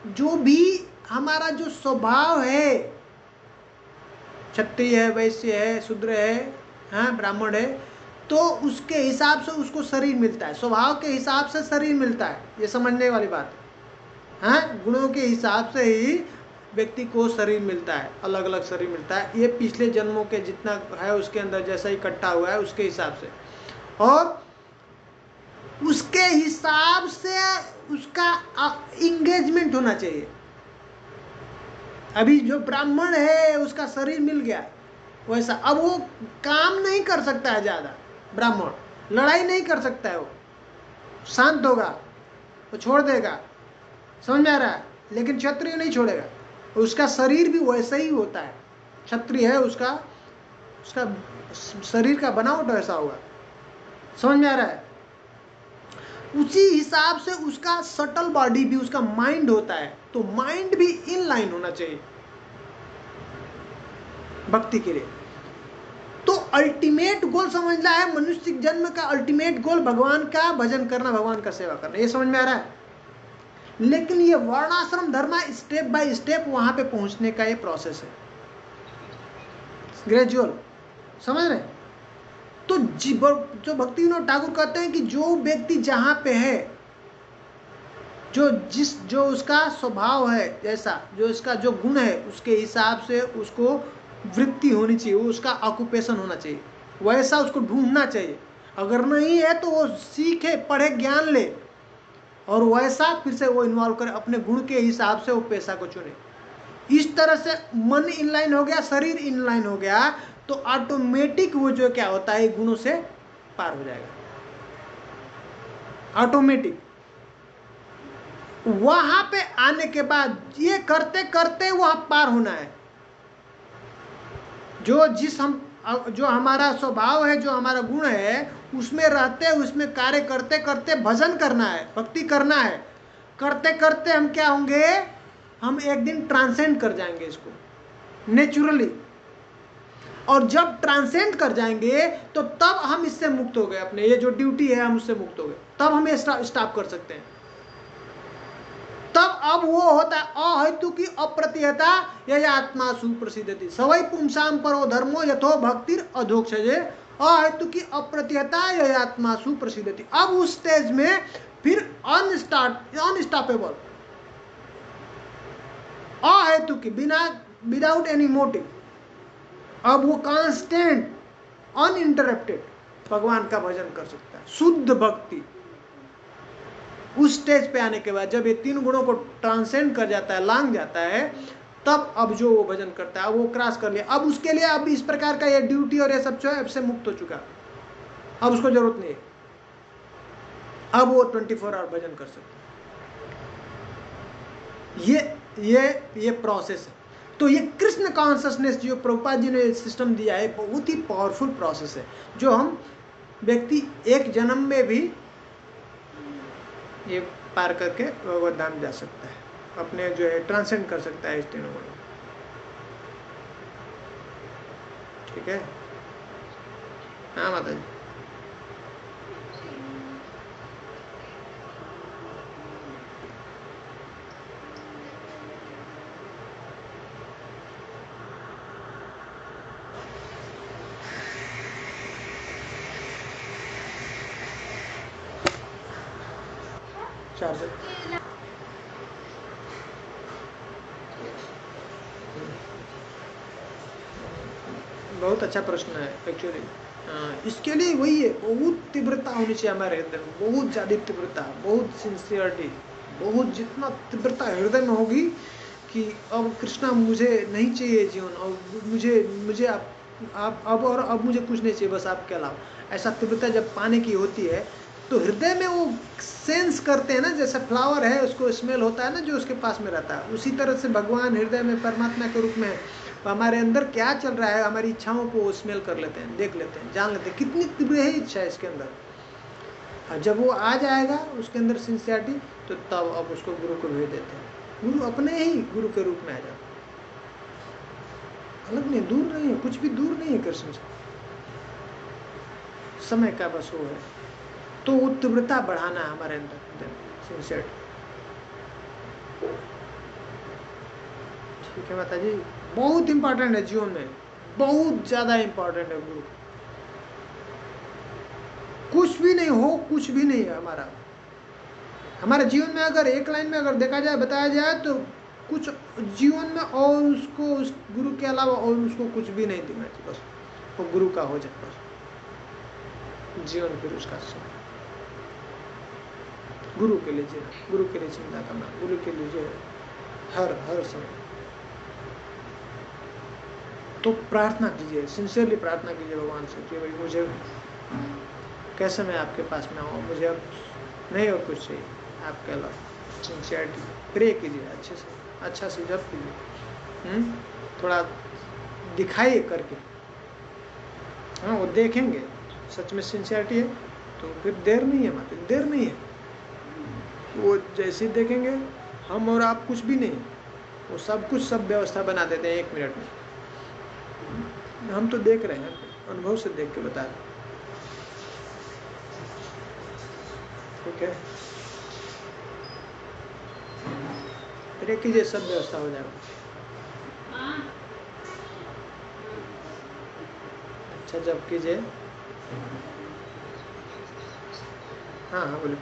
जो भी हमारा जो स्वभाव है, क्षत्रिय है, वैश्य है, शूद्र है, हाँ, ब्राह्मण है, तो उसके हिसाब से उसको शरीर मिलता है, स्वभाव के हिसाब से शरीर मिलता है। ये समझने वाली बात है, हाँ, गुणों के हिसाब से ही व्यक्ति को शरीर मिलता है, अलग अलग शरीर मिलता है। ये पिछले जन्मों के जितना है उसके अंदर जैसा इकट्ठा हुआ है उसके हिसाब से, और उसके हिसाब से उसका इंगेजमेंट होना चाहिए। अभी जो ब्राह्मण है उसका शरीर मिल गया वैसा, अब वो काम नहीं कर सकता है ज़्यादा, ब्राह्मण लड़ाई नहीं कर सकता है, वो शांत होगा, वो छोड़ देगा, समझ में आ रहा है। लेकिन क्षत्रिय नहीं छोड़ेगा, उसका शरीर भी वैसा ही होता है। क्षत्रिय है, उसका शरीर का बनावट वैसा होगा, समझ में आ रहा है। उसी हिसाब से उसका सटल बॉडी भी, उसका माइंड होता है, तो माइंड भी इन लाइन होना चाहिए भक्ति के लिए। तो अल्टीमेट गोल समझना है, मनुष्य जन्म का अल्टीमेट गोल भगवान का भजन करना, भगवान का सेवा करना, ये समझ में आ रहा है। लेकिन ये वर्णाश्रम धर्म स्टेप बाय स्टेप वहां पे पहुंचने का ये प्रोसेस है, ग्रेजुअल, समझ रहे हैं। तो जो भक्तिविनोद ठाकुर कहते हैं कि जो व्यक्ति जहां पे है, जो उसका स्वभाव है, जैसा जो इसका जो गुण है, उसके हिसाब से उसको वृत्ति होनी चाहिए, वो उसका ऑक्यूपेशन होना चाहिए, वैसा उसको ढूंढना चाहिए। अगर नहीं है तो वो सीखे, पढ़े, ज्ञान ले, और वैसा फिर से वो इन्वॉल्व करे, अपने गुण के हिसाब से वो पेशा को चुने। इस तरह से मन इनलाइन हो गया, शरीर इनलाइन हो गया, तो ऑटोमेटिक वो जो क्या होता है, गुणों से पार हो जाएगा ऑटोमेटिक। वहां पे आने के बाद ये करते करते वहां पार होना है। जो हमारा स्वभाव है, जो हमारा गुण है, उसमें रहते, उसमें कार्य करते करते भजन करना है, भक्ति करना है। करते करते हम क्या होंगे, हम एक दिन ट्रांसेंड कर जाएंगे इसको नेचुरली। और जब ट्रांसेंड कर जाएंगे तो तब हम इससे मुक्त हो गए, अपने ये जो ड्यूटी है हम उससे मुक्त हो गए, तब हम स्टॉप कर सकते हैं। तब अब वो होता है अहेतु की अप्रतिहता यह आत्मा सुप्रसिद्धति सवै पुंसाम परो धर्मो यथो भक्तिर अधोक्षजे। अहेतु की अप्रतिहता यह आत्मा सुप्रसिद्धति। अब उस स्टेज में फिर अनस्टॉपेबल, अहेतु की, बिना, विदाउट एनी मोटिव, अब वो कांस्टेंट अनइंटरप्टेड भगवान का भजन कर सकता है, शुद्ध भक्ति। उस स्टेज पे आने के बाद जब ये तीन गुणों को ट्रांसेंड कर जाता है, लांग जाता है, तब अब जो वो भजन करता है वो क्रॉस कर लिया। अब उसके लिए अब इस प्रकार का ये ड्यूटी और ये सब जो है अब से मुक्त हो चुका, अब उसको जरूरत नहीं है, अब वो 24 आवर भजन कर सकता है। ये प्रोसेस है। तो ये कृष्ण कॉन्शसनेस जो प्रभुपाद जी ने सिस्टम दिया है, बहुत ही पावरफुल प्रोसेस है, जो हम व्यक्ति एक जन्म में भी ये पार करके भगवत धाम जा सकता है, अपने जो है ट्रांसेंड कर सकता है इस तीनों को। ठीक है, हाँ माता जी। चार्जर बहुत अच्छा प्रश्न है एक्चुअली। इसके लिए वही है, बहुत तीव्रता होनी चाहिए हमारे हृदय में, बहुत ज़्यादा तीव्रता, बहुत सिंसियरिटी, बहुत जितना तीव्रता हृदय में होगी कि अब कृष्णा मुझे नहीं चाहिए जीवन, और मुझे मुझे आप अब मुझे कुछ नहीं चाहिए, बस आपके अलावा। ऐसा तीव्रता जब पाने की होती है तो हृदय में वो सेंस करते हैं ना, जैसे फ्लावर है उसको स्मेल होता है ना जो उसके पास में रहता है, उसी तरह से भगवान हृदय में परमात्मा के रूप में है। तो हमारे अंदर क्या चल रहा है, हमारी इच्छाओं को स्मेल कर लेते हैं, देख लेते हैं, जान लेते हैं कितनी तीव्र है इच्छा इसके अंदर। और जब वो आ जाएगा उसके अंदर सिंसियरिटी, तो तब अब उसको गुरु को भेज देते हैं। गुरु अपने ही गुरु के रूप में आ जाता, अलग नहीं, दूर नहीं है, कुछ भी दूर नहीं है कृष्ण से, समय का बस वो है। तो वो तीव्रता बढ़ाना है हमारे अंदर सिंसियरिटी। ठीक है माता जी, बहुत इंपॉर्टेंट है जीवन में, बहुत ज्यादा इंपॉर्टेंट है गुरु। कुछ भी नहीं हो, कुछ भी नहीं है हमारा, हमारे जीवन में अगर एक लाइन में अगर देखा जाए, बताया जाए तो कुछ जीवन में और उसको उस गुरु के अलावा और उसको कुछ भी नहीं देना चाहिए, बस वो गुरु का हो जाए, बस जीवन फिर उसका समय गुरु के लिए जीना, गुरु के लिए चिंता करना, गुरु के लिए जो हर समय। तो प्रार्थना कीजिए, सिंसियरली प्रार्थना कीजिए भगवान से कि भाई मुझे कैसे मैं आपके पास में आऊँ, मुझे अब नहीं और कुछ चाहिए आपके अलावा। सिंसियरिटी प्रे कीजिए, अच्छे से अच्छा से जब कीजिए, थोड़ा दिखाइए करके। हाँ वो देखेंगे सच में सिंसियरिटी है तो फिर देर नहीं है, माता देर नहीं है। वो जैसे देखेंगे हम और आप कुछ भी नहीं, वो सब कुछ सब व्यवस्था बना देते हैं 1 मिनट में। हम तो देख रहे हैं, अनुभव से देख के बता रहे। ठीक है, प्रे कीजिए, सब व्यवस्था हो जाएगा। अच्छा जब कीजिए। हाँ हाँ बोलो।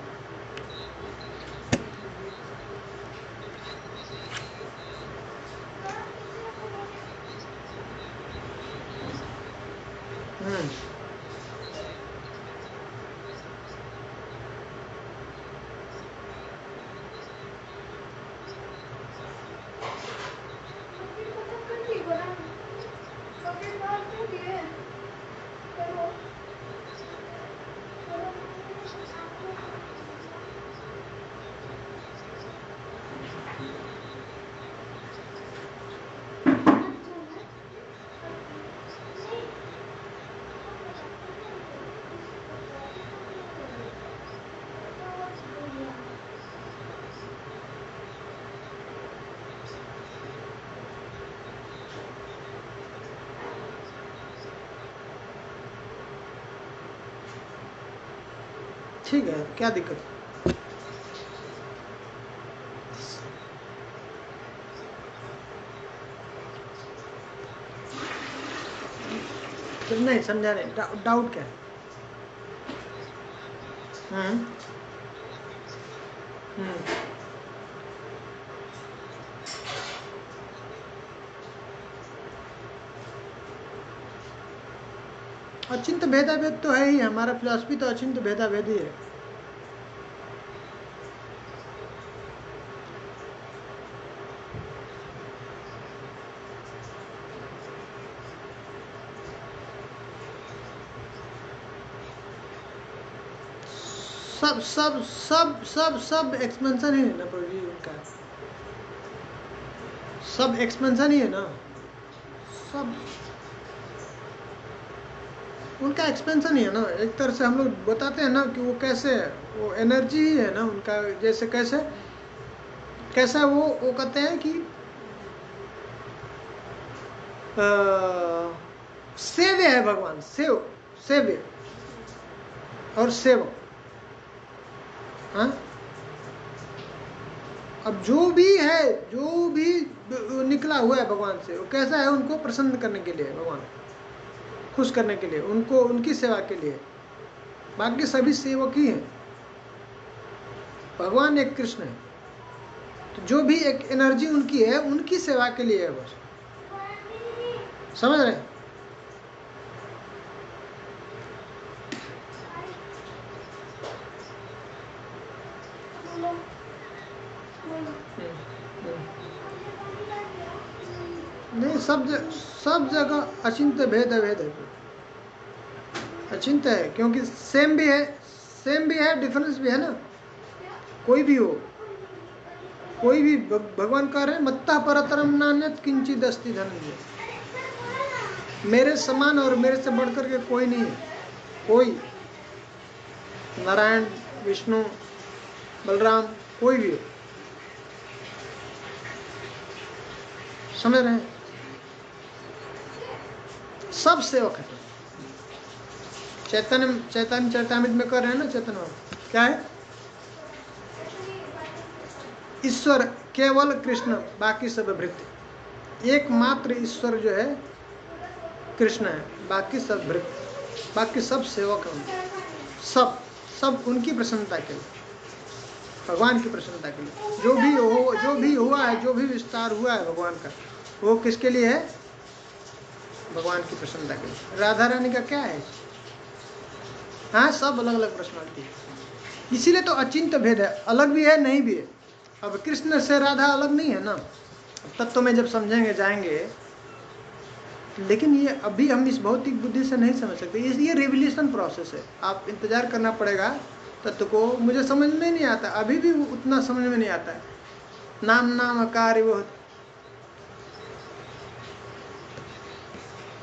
ठीक है, क्या दिक्कत है? फिर नहीं समझा नहीं, डाउट क्या है? हम्म हम्म अचिंत भेदाभेद तो है ही, हमारा फिलॉसफी तो अचिंत भेदाभेद ही है। सब सब सब सब सब एक्सपेंशन ही है ना प्रभु जी, उनका सब एक्सपेंशन ही है ना, सब उनका एक्सपेंशन ही है ना। एक तरह से हम लोग बताते हैं ना कि वो कैसे है, वो एनर्जी ही है ना उनका। जैसे कैसे कैसा वो कहते हैं कि सेव्य है भगवान, सेव्य और सेवक। हाँ, अब जो भी है, जो भी निकला हुआ है भगवान से, वो कैसा है, उनको प्रसन्न करने के लिए, भगवान खुश करने के लिए, उनको उनकी सेवा के लिए। बाकी सभी सेवक ही हैं, भगवान एक कृष्ण है। तो जो भी एक एनर्जी उनकी है, उनकी सेवा के लिए है बस। समझ रहे हैं? नहीं, सब जगह अचिंत्य भेद अभेद है, अचिंत्य है, क्योंकि सेम भी है डिफरेंस भी है ना। कोई भी हो, कोई भी भगवान कह रहे हैं मत्ता परतरम नान्यत् किंचिद अस्ति धनंजय, मेरे समान और मेरे से बढ़कर के कोई नहीं है, कोई, नारायण, विष्णु, बलराम, कोई भी हो, समझ रहे हैं, सब सेवक है। चैतन्य चैतामृत में कर रहे हैं ना, चैतन्य क्या है, ईश्वर केवल कृष्ण, बाकी सब भृत्य, एकमात्र ईश्वर जो है कृष्ण है, बाकी सब भृत्य, बाकी सब सेवक हैं, सब उनकी प्रसन्नता के लिए, भगवान की प्रसन्नता के लिए। जो भी हुआ है, जो भी विस्तार हुआ है भगवान का, वो किसके लिए है, भगवान की प्रसन्नता के लिए। राधा रानी का क्या है, हाँ, सब अलग अलग पर्सनालिटी है, इसीलिए तो अचिंत्य भेद है, अलग भी है नहीं भी है। अब कृष्ण से राधा अलग नहीं है ना, तत्व में जब समझेंगे जाएंगे, लेकिन ये अभी हम इस भौतिक बुद्धि से नहीं समझ सकते, ये रिविलेशन प्रोसेस है, आप इंतजार करना पड़ेगा तत्व को। मुझे समझ में नहीं आता, अभी भी उतना समझ में नहीं आता है, नाम कार्य वो,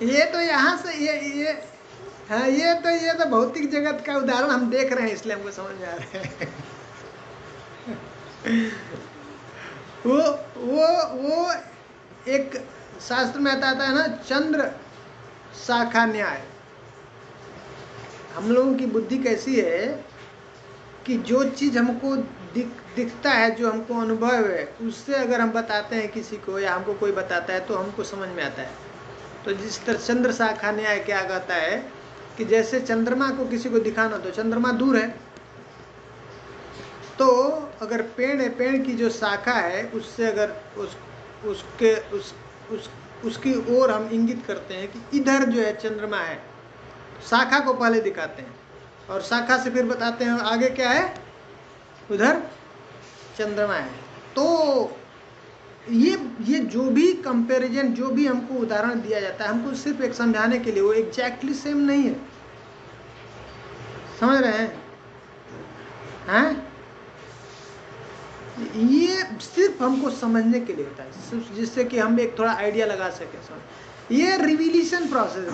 ये तो यहाँ से ये हाँ, ये तो भौतिक जगत का उदाहरण हम देख रहे हैं, इसलिए हमको समझ में आ रहा है। वो एक शास्त्र में आता है ना, चंद्र शाखा न्याय। हम लोगों की बुद्धि कैसी है कि जो चीज हमको दिखता है, जो हमको अनुभव है, उससे अगर हम बताते हैं किसी को या हमको कोई बताता है तो हमको समझ में आता है। तो जिस तरह चंद्र शाखा न्याय क्या कहता है कि जैसे चंद्रमा को किसी को दिखाना, तो चंद्रमा दूर है, तो अगर पेड़ है, पेड़ की जो शाखा है उससे अगर उसकी ओर हम इंगित करते हैं कि इधर जो है चंद्रमा है, शाखा को पहले दिखाते हैं और शाखा से फिर बताते हैं आगे क्या है, उधर चंद्रमा है। तो ये जो भी कंपैरिजन, जो भी हमको उदाहरण दिया जाता है, हमको सिर्फ एक समझाने के लिए, वो एग्जैक्टली सेम नहीं है, समझ रहे हैं? ये सिर्फ हमको समझने के लिए होता है, सिर्फ जिससे कि हम एक थोड़ा आइडिया लगा सके। ये रिविलेशन प्रोसेस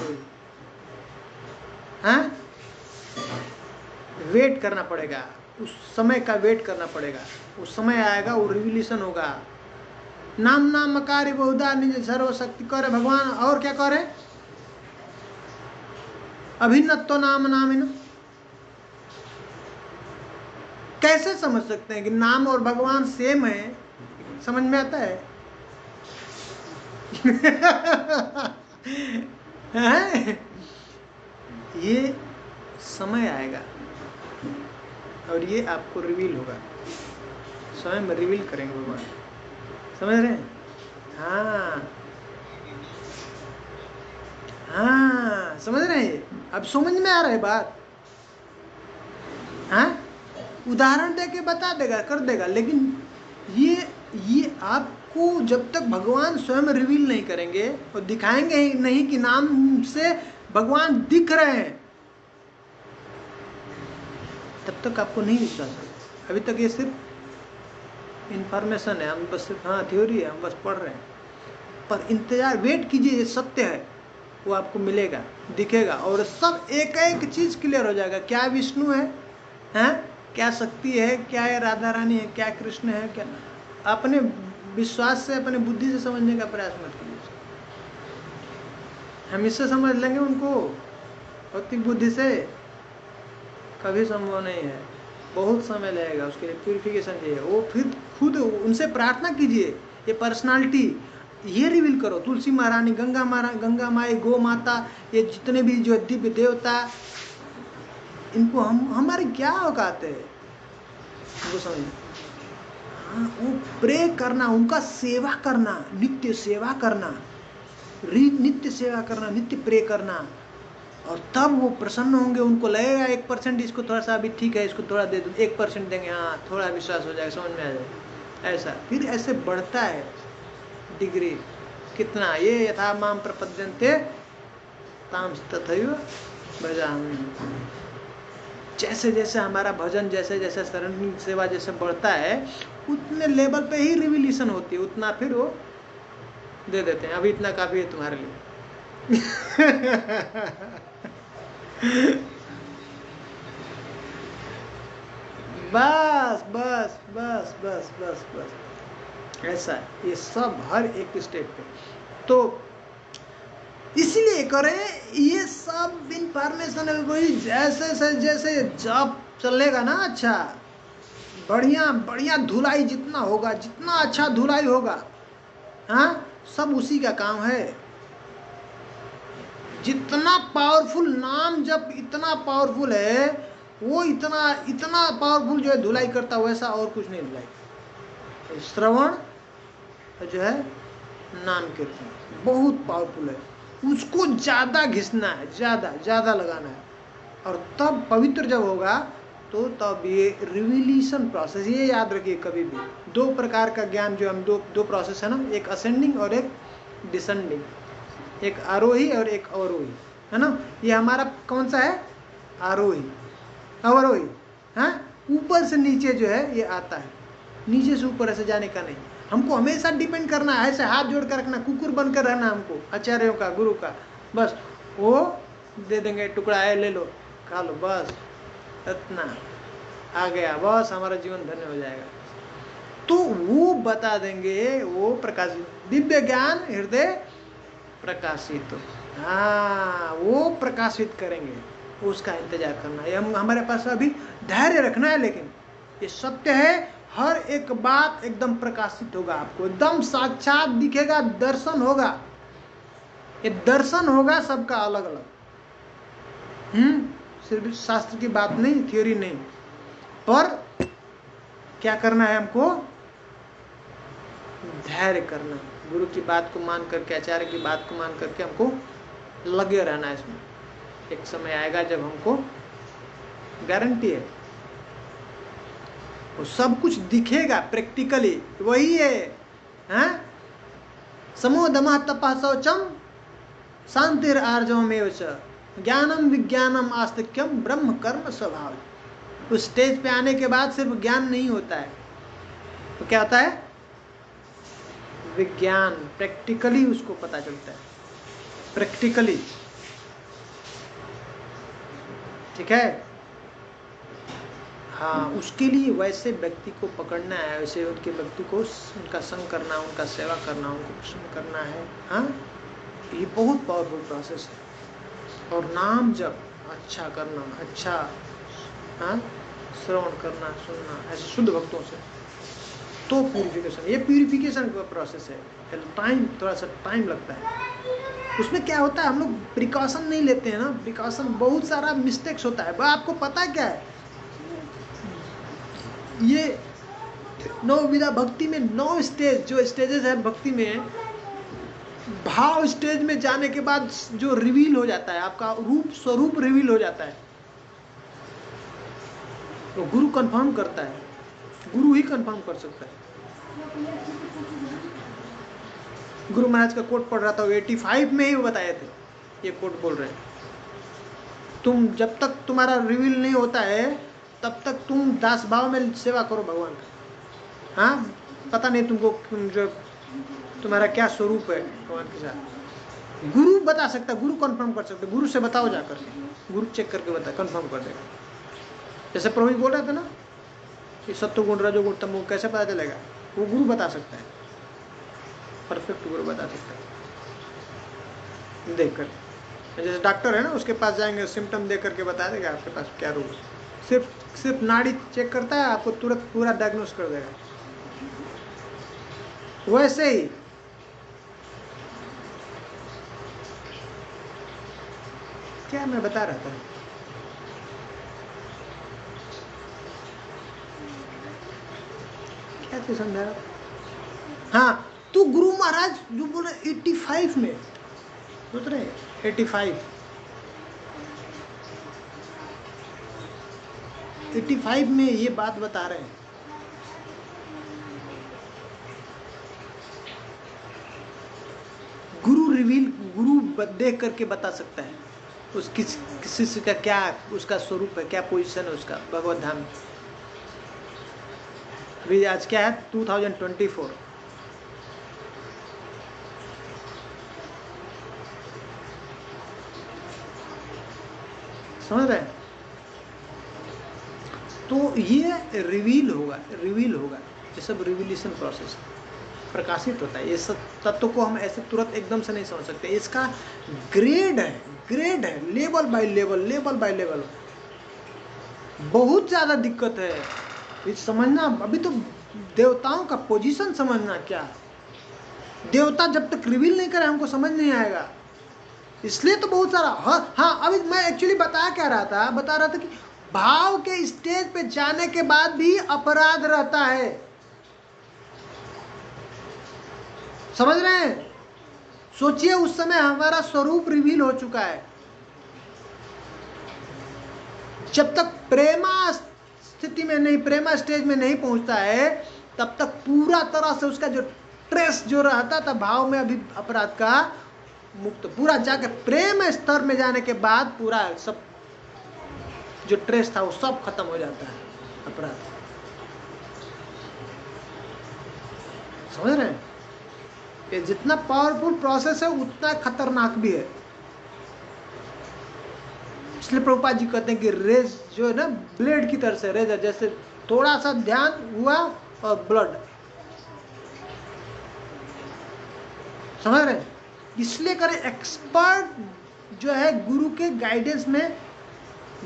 है, वेट करना पड़ेगा, उस समय का वेट करना पड़ेगा, उस समय आएगा, वो रिविलेशन होगा। नाम कार्य बहुधा निज सर्वशक्ति करे भगवान, और क्या करे, अभिन्नत्व नाम नामिन। कैसे समझ सकते हैं कि नाम और भगवान सेम है, समझ में आता है? ये समय आएगा और ये आपको रिवील होगा, समय में रिवील करेंगे भगवान, समझ रहे हैं? हाँ, समझ रहे हैं? अब समझ में आ रहा है बात? हाँ, उदाहरण दे के बता देगा, कर देगा, लेकिन ये आपको जब तक भगवान स्वयं रिवील नहीं करेंगे और दिखाएंगे ही नहीं कि नाम से भगवान दिख रहे हैं, तब तक आपको नहीं विश्वास होगा। अभी तक ये सिर्फ इंफॉर्मेशन है, हम बस सिर्फ थ्योरी है, हम बस पढ़ रहे हैं। पर इंतजार, वेट कीजिए, ये सत्य है, वो आपको मिलेगा, दिखेगा, और सब एक एक चीज क्लियर हो जाएगा। क्या विष्णु है, क्या शक्ति है, क्या है राधा रानी है, क्या कृष्ण है, क्या, अपने विश्वास से, अपने बुद्धि से समझने का प्रयास मत कीजिए। हम इससे समझ लेंगे उनको, भौतिक बुद्धि से कभी संभव नहीं है, बहुत समय लगेगा, उसके लिए प्यूरिफिकेशन चाहिए। वो फिर खुद उनसे प्रार्थना कीजिए, ये पर्सनालिटी ये रिवील करो, तुलसी महारानी, गंगा माई, गो माता, ये जितने भी जो दिव्य देवता, इनको हमारी क्या औकात है उनको समझ। वो प्रे करना, उनका सेवा करना, नित्य सेवा करना, नित्य सेवा करना, नित्य प्रे करना, और तब वो प्रसन्न होंगे। उनको लगेगा 1% इसको थोड़ा सा अभी ठीक है, इसको थोड़ा दे दो, 1% देंगे, हाँ थोड़ा विश्वास हो जाएगा, समझ में आ जाएगा, ऐसा फिर ऐसे बढ़ता है डिग्री, कितना, ये यथा माम प्रपद्यन्ते ताम तथैव भजामि। जैसे जैसे हमारा भजन, जैसे जैसे शरण सेवा जैसे बढ़ता है, उतने लेवल पे ही रिविलेशन होती है, उतना फिर वो दे देते हैं। अभी इतना काफी है तुम्हारे लिए। बस बस बस बस बस बस ऐसा है ये सब हर एक स्टेप पे। तो इसलिए करें ये सब इंफॉर्मेशन वही, जैसे जैसे जब चलेगा ना, अच्छा बढ़िया बढ़िया धुलाई जितना होगा, जितना अच्छा धुलाई होगा, हाँ सब उसी का काम है। जितना पावरफुल नाम जब इतना पावरफुल है, वो इतना इतना पावरफुल जो है धुलाई करता, वैसा और कुछ नहीं धुलाई। श्रवण जो है नाम कीर्तन बहुत पावरफुल है, उसको ज्यादा घिसना है, ज्यादा ज्यादा लगाना है। और तब पवित्र जब होगा तो तब ये रिविलेशन प्रोसेस, ये याद रखिए कभी भी, दो प्रकार का ज्ञान जो हम दो प्रोसेस है ना, एक असेंडिंग और एक डिसेंडिंग, एक आरोही और एक अवरोही, है ना। ये हमारा कौन सा है, आरोही अवरोही, हाँ ऊपर से नीचे जो है ये आता है, नीचे से ऊपर ऐसे जाने का नहीं। हमको हमेशा डिपेंड करना है, ऐसे हाथ जोड़ कर रखना, कुकुर बनकर रहना हमको, आचार्यों का, गुरु का, बस वो दे देंगे, टुकड़ा है ले लो खा लो, बस इतना आ गया, बस हमारा जीवन धन्य हो जाएगा। तो वो बता देंगे, वो प्रकाशित दिव्य ज्ञान हृदय प्रकाशित, हाँ वो प्रकाशित करेंगे, उसका इंतजार करना है। हम हमारे पास अभी धैर्य रखना है, लेकिन ये सत्य है, हर एक बात एकदम प्रकाशित होगा, आपको एकदम साक्षात दिखेगा, दर्शन होगा, ये दर्शन होगा सबका अलग अलग। सिर्फ शास्त्र की बात नहीं, थ्योरी नहीं, पर क्या करना है हमको, धैर्य करना, गुरु की बात को मान करके, आचार्य की बात को मान करके हमको लगे रहना है इसमें। एक समय आएगा जब हमको गारंटी है वो सब कुछ दिखेगा प्रैक्टिकली, वही है, हाँ समो दमः तपः शौचम शांतिर आर्जवमेव च ज्ञानम विज्ञानम आस्तिक्यम ब्रह्म कर्म स्वभाव। उस स्टेज पे आने के बाद सिर्फ ज्ञान नहीं होता है, तो क्या होता है, विज्ञान, प्रैक्टिकली उसको पता चलता है, प्रैक्टिकली, ठीक है। हाँ उसके लिए वैसे व्यक्ति को पकड़ना है, वैसे उनके व्यक्ति को उनका संग करना, उनका सेवा करना, उनको प्रसन्न करना है, हाँ ये बहुत पावरफुल प्रोसेस है। और नाम जब अच्छा करना, अच्छा हाँ श्रवण करना, सुनना ऐसे शुद्ध भक्तों से, तो प्यूरिफिकेशन, ये प्यूरिफिकेशन का प्रोसेस है। टाइम, थोड़ा सा टाइम लगता है। उसमें क्या होता है, हम लोग प्रिकॉशन नहीं लेते हैं ना, प्रिकॉशन बहुत सारा मिस्टेक्स होता है। वह आपको पता क्या है, ये 9 विधा भक्ति में 9 स्टेज, जो स्टेजेस है भक्ति में, भाव स्टेज में जाने के बाद जो रिवील हो जाता है, आपका रूप स्वरूप रिवील हो जाता है, तो गुरु कंफर्म करता है, गुरु ही कंफर्म कर सकता है। गुरु महाराज का कोट पढ़ रहा था, 85 में ही वो बताए थे, ये कोट बोल रहे हैं, तुम जब तक तुम्हारा रिवील नहीं होता है तब तक तुम दास भाव में सेवा करो भगवान का। हाँ पता नहीं तुमको जो तुम्हारा क्या स्वरूप है भगवान के साथ, गुरु बता सकता है, गुरु कंफर्म कर सकता है। गुरु से बताओ जाकर के, गुरु चेक करके बता, कंफर्म कर देगा। जैसे प्रभु जी बोल रहे थे ना, कि सत्वगुण रजोगुण तमोगुण कैसे पता चलेगा, वो गुरु बता सकता है, परफेक्ट गुरु बता सकता है देख कर। जैसे डॉक्टर है ना, उसके पास जाएंगे, सिम्टम दे करके बता देगा आपके पास क्या रोग है, सिर्फ नाड़ी चेक करता है, आपको तुरंत पूरा डायग्नोस कर देगा। वैसे ही क्या मैं बता रहा था, क्या चीज समझा रहा, हाँ तो गुरु महाराज जो बोले 85 में, सोच रहे 85 में ये बात बता रहे हैं। रिवील गुरु देख करके बता सकता है उस किसी का क्या उसका स्वरूप है, क्या पोजीशन है उसका भगवत धाम में। अभी आज क्या है 2024, समझ रहे हैं? तो ये रिवील होगा ये सब रिवीलेशन प्रोसेस प्रकाशित होता है। ये सब तत्व को हम ऐसे तुरंत एकदम से नहीं समझ सकते, इसका ग्रेड है, लेवल बाय लेवल। बहुत ज़्यादा दिक्कत है ये समझना। अभी तो देवताओं का पोजीशन समझना क्या है, देवता जब तक रिवील नहीं करे हमको समझ नहीं आएगा। इसलिए तो बहुत सारा हाँ अभी मैं एक्चुअली बता रहा था कि भाव के स्टेज पे जाने के बाद भी अपराध रहता है, समझ रहे हैं? सोचिए उस समय हमारा स्वरूप रिवील हो चुका है। जब तक प्रेमा स्थिति में नहीं, प्रेमा स्टेज में नहीं पहुंचता है, तब तक पूरा तरह से उसका जो ट्रेस जो रहता था भाव में अभी अपराध का मुक्त, पूरा जाके प्रेम स्तर में जाने के बाद पूरा सब जो ट्रेस था वो सब खत्म हो जाता है अपराध। समझ रहे हैं? ये जितना पावरफुल प्रोसेस है उतना खतरनाक भी है। इसलिए प्रभुपाद जी कहते हैं कि रेज जो है ना ब्लेड की तरह से, रेजर जैसे थोड़ा सा ध्यान हुआ और ब्लड, समझ रहे हैं? इसलिए करें एक्सपर्ट जो है गुरु के गाइडेंस में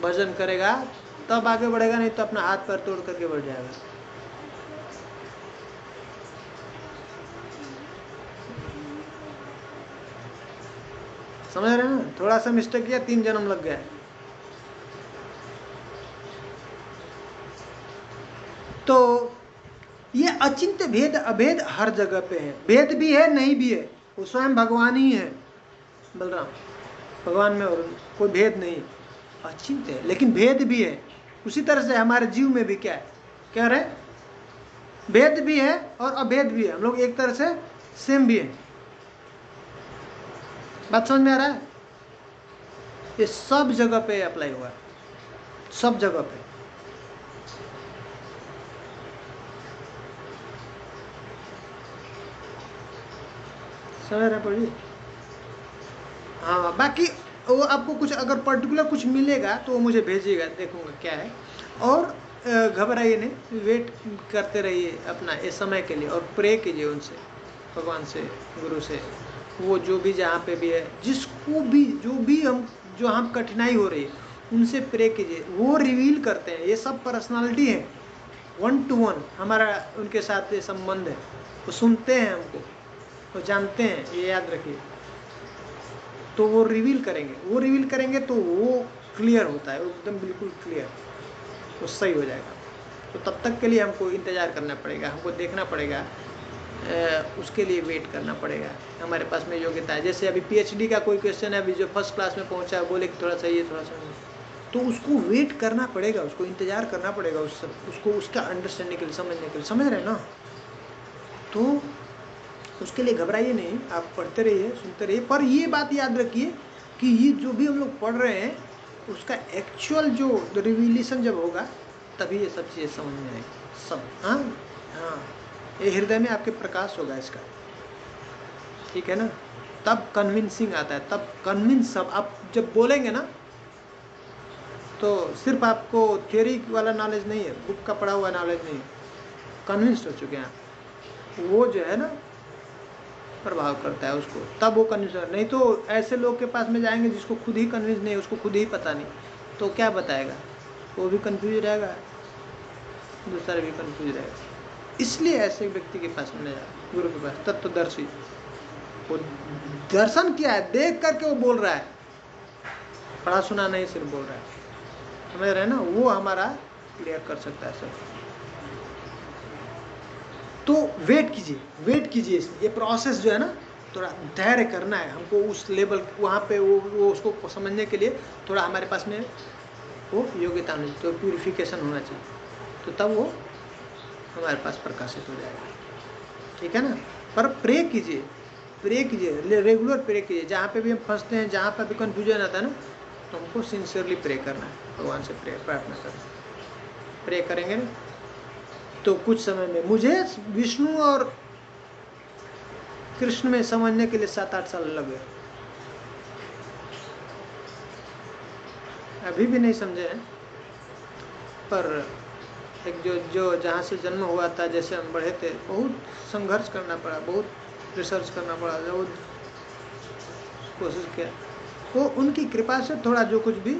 भजन करेगा तब आगे बढ़ेगा, नहीं तो अपना हाथ पैर तोड़ करके बढ़ जाएगा। समझ रहे हैं ना? थोड़ा सा मिस्टेक किया 3 जन्म लग गया। तो ये अचिंत्य भेद अभेद हर जगह पे है, भेद भी है नहीं भी है, वो स्वयं भगवान ही है। बलराम भगवान में और कोई भेद नहीं, अचिंत्य है लेकिन भेद भी है। उसी तरह से हमारे जीव में भी क्या है, कह रहे भेद भी है और अभेद भी है। हम लोग एक तरह से सेम भी है। बात समझ में आ रहा है? ये सब जगह पे अप्लाई हुआ है, सब जगह पे। समझ रहे पढ़िए। हाँ बाकी वो आपको कुछ अगर पर्टिकुलर कुछ मिलेगा तो वो मुझे भेजिएगा, देखूंगा क्या है। और घबराइए नहीं, वेट करते रहिए अपना इस समय के लिए और प्रे कीजिए उनसे, भगवान से, गुरु से, वो जो भी जहाँ पे भी है, जिसको भी जो हम कठिनाई हो रही है उनसे प्रे कीजिए। वो रिवील करते हैं, ये सब पर्सनालिटी है, 1 to 1 हमारा उनके साथ ये संबंध है। वो सुनते हैं हमको, वो जानते हैं, ये याद रखिए। तो वो रिवील करेंगे तो वो क्लियर होता है, एकदम बिल्कुल क्लियर, वो सही हो जाएगा। तो तब तक के लिए हमको इंतज़ार करना पड़ेगा, हमको देखना पड़ेगा, उसके लिए वेट करना पड़ेगा। हमारे पास में योग्यता है। जैसे अभी PhD का कोई क्वेश्चन है, अभी जो फर्स्ट क्लास में पहुंचा है बोले कि थोड़ा सा ये थोड़ा सा, तो उसको वेट करना पड़ेगा, उसको इंतज़ार करना पड़ेगा, उसको उसका अंडरस्टैंडिंग के लिए, समझने के लिए। समझ रहे हैं ना? तो उसके लिए घबराइए नहीं, आप पढ़ते रहिए, सुनते रहिए। पर ये बात याद रखिए कि ये जो भी हम लोग पढ़ रहे हैं उसका एक्चुअल जो रिवीलेशन जब होगा तभी ये सब चीज़ें समझ में आएगी सब। हाँ हाँ, ये हृदय में आपके प्रकाश होगा इसका, ठीक है ना? तब कन्विंसिंग आता है, तब कन्विंस सब आप जब बोलेंगे ना, तो सिर्फ आपको थ्योरी वाला नॉलेज नहीं है, बुक का पढ़ा हुआ नॉलेज नहीं है, कन्विंस्ड हो चुके हैं आप, वो जो है ना प्रभाव करता है उसको, तब वो कन्विंस। नहीं तो ऐसे लोग के पास में जाएंगे जिसको खुद ही कन्विंस नहीं, उसको खुद ही पता नहीं, तो क्या बताएगा? वो भी कंफ्यूज रहेगा, दूसरा भी कंफ्यूज रहेगा। इसलिए ऐसे व्यक्ति के पास में जाए, गुरु के पास, तत्वदर्शी। वो दर्शन किया है, देख करके वो बोल रहा है, पढ़ा सुना नहीं, सिर्फ बोल रहा है। समझ रहे हैं ना? वो हमारा क्लियर कर सकता है सब। तो वेट कीजिए, ये प्रोसेस जो है ना, थोड़ा धैर्य करना है हमको उस लेवल, वहाँ पे वो उसको समझने के लिए थोड़ा हमारे पास में वो योग्यता होनी चाहिए, तो प्यूरिफिकेशन होना चाहिए, तो तब वो हमारे पास प्रकाशित हो जाएगा, ठीक है ना? पर प्रे कीजिए, प्रे कीजिए, रेगुलर प्रे कीजिए। जहाँ पे भी हम फंसते हैं, जहाँ पे भी कन्फ्यूजन आता है ना, तो हमको सिंसियरली प्रे करना है, भगवान से प्रार्थना करें। प्रे करेंगे ना तो कुछ समय में, मुझे विष्णु और कृष्ण में समझने के लिए 7-8 साल लगे, अभी भी नहीं समझे हैं। पर एक जो जहाँ से जन्म हुआ था, जैसे हम बढ़े थे, बहुत संघर्ष करना पड़ा, बहुत रिसर्च करना पड़ा, बहुत कोशिश किया। वो उनकी कृपा से थोड़ा जो कुछ भी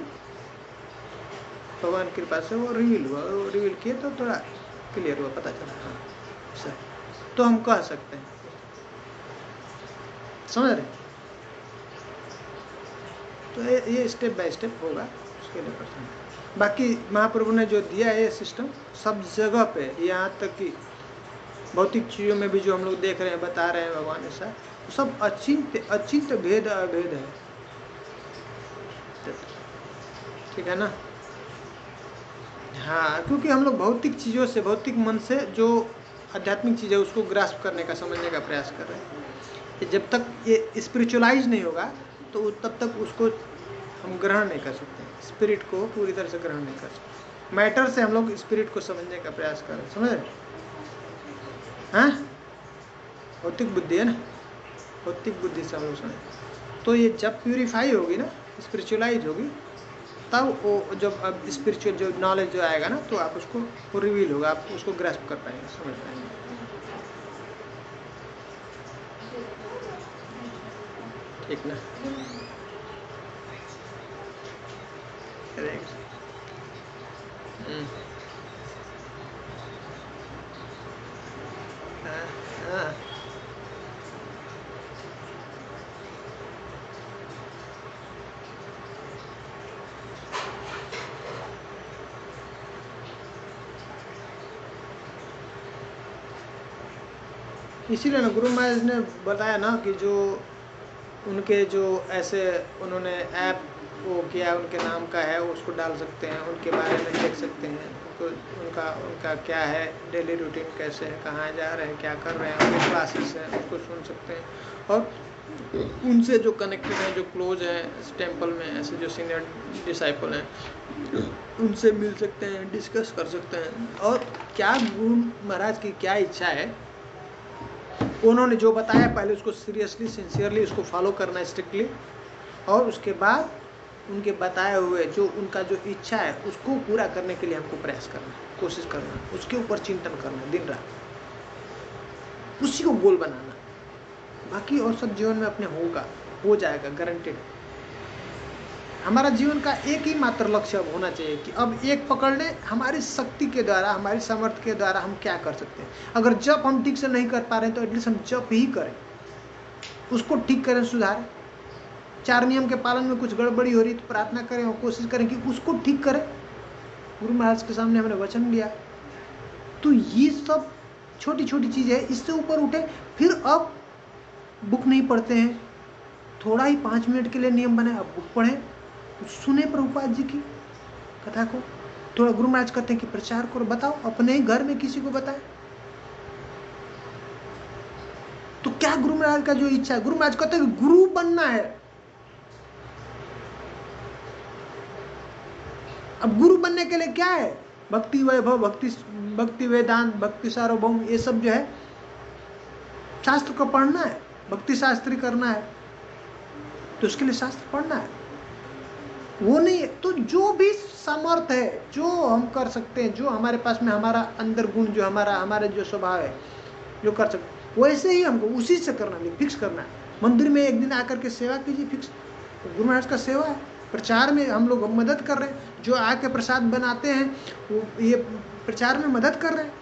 भगवान की कृपा से वो रिवील हुआ, वो रिवील किए तो थोड़ा क्लियर हुआ, पता चला। हाँ सर, तो हम कह सकते हैं, समझ रहे। तो ये स्टेप बाय स्टेप होगा, उसके लिए पसंद। बाकी महाप्रभु ने जो दिया है ये सिस्टम सब जगह पे, यहाँ तक कि भौतिक चीज़ों में भी जो हम लोग देख रहे हैं, बता रहे हैं भगवान ऐसा, तो सब अचिंत्य भेद अभेद है। ठीक है ना। हाँ, क्योंकि हम लोग भौतिक चीज़ों से, भौतिक मन से जो आध्यात्मिक चीज़ है उसको ग्रास्प करने का, समझने का प्रयास कर रहे हैं। जब तक ये स्पिरिचुअलाइज नहीं होगा तो तब तक उसको हम ग्रहण नहीं कर सकते, स्पिरिट को पूरी तरह से ग्रहण नहीं कर सकते। मैटर से हम लोग स्पिरिट को समझने का प्रयास कर रहे हैं, समझ रहे। हाँ, भौतिक बुद्धि है ना, भौतिक बुद्धि से हम लोग समझ। तो ये जब प्यूरिफाई होगी ना, स्पिरिचुअलाइज होगी, तब वो जब अब स्पिरिचुअल जो नॉलेज जो आएगा ना, तो आप उसको वो रिवील होगा, आप उसको ग्रैस्प कर पाएंगे, समझ पाएंगे। ठीक ना। हाँ, हाँ। इसीलिए ना गुरु महाराज ने बताया ना कि जो उनके जो ऐसे उन्होंने ऐप वो किया, उनके नाम का है, उसको डाल सकते हैं, उनके बारे में देख सकते हैं, उनका क्या है, डेली रूटीन कैसे है, कहाँ जा रहे हैं, क्या कर रहे हैं, उनके क्लासेस हैं, उसको सुन सकते हैं। और उनसे जो कनेक्टेड हैं, जो क्लोज हैं इस टेम्पल में, ऐसे जो सीनियर डिसाइपल हैं, उनसे मिल सकते हैं, डिस्कस कर सकते हैं। और क्या गुरु महाराज की क्या इच्छा है, उन्होंने जो बताया पहले उसको सीरियसली, सिंसियरली उसको फॉलो करना स्ट्रिक्टली, और उसके बाद उनके बताए हुए जो उनका जो इच्छा है उसको पूरा करने के लिए हमको प्रयास करना, कोशिश करना, उसके ऊपर चिंतन करना दिन रात, उसी को गोल बनाना। बाकी और सब जीवन में अपने होगा, हो जाएगा, गारंटेड। हमारा जीवन का एक ही मात्र लक्ष्य होना चाहिए कि अब एक पकड़ लें, हमारी शक्ति के द्वारा, हमारी सामर्थ्य के द्वारा हम क्या कर सकते हैं। अगर जप हम ठीक से नहीं कर पा रहे हैं तो एटलीस्ट हम जप ही करें, उसको ठीक करें, सुधारें। 4 नियम के पालन में कुछ गड़बड़ी हो रही तो प्रार्थना करें और कोशिश करें कि उसको ठीक करें। गुरु महाराज के सामने हमने वचन लिया, तो ये सब छोटी छोटी चीज़ है, इससे ऊपर उठे। फिर अब बुक नहीं पढ़ते हैं, थोड़ा ही 5 मिनट के लिए नियम बनाए, अब बुक पढ़ें, सुने प्रभुपाद जी की कथा को। थोड़ा गुरु महाराज कहते हैं कि प्रचार करो, बताओ, अपने ही घर में किसी को बताए। तो क्या गुरु महाराज का जो इच्छा है, गुरु महाराज कहते हैं कि गुरु बनना है। अब गुरु बनने के लिए क्या है, भक्ति वैभव, भक्ति वेदांत, भक्ति सार्वभौम, ये सब जो है शास्त्र को पढ़ना है, भक्ति शास्त्री करना है, तो उसके लिए शास्त्र पढ़ना है। वो नहीं है तो जो भी सामर्थ्य है, जो हम कर सकते हैं, जो हमारे पास में हमारा अंदर गुण, जो हमारे जो स्वभाव है, जो कर सकते, वैसे ही हमको उसी से करना है, फिक्स करना है। मंदिर में एक दिन आकर के सेवा कीजिए, फिक्स। गुरु महाराज का सेवा है, प्रचार में हम लोग मदद कर रहे हैं, जो आके प्रसाद बनाते हैं वो ये प्रचार में मदद कर रहे हैं।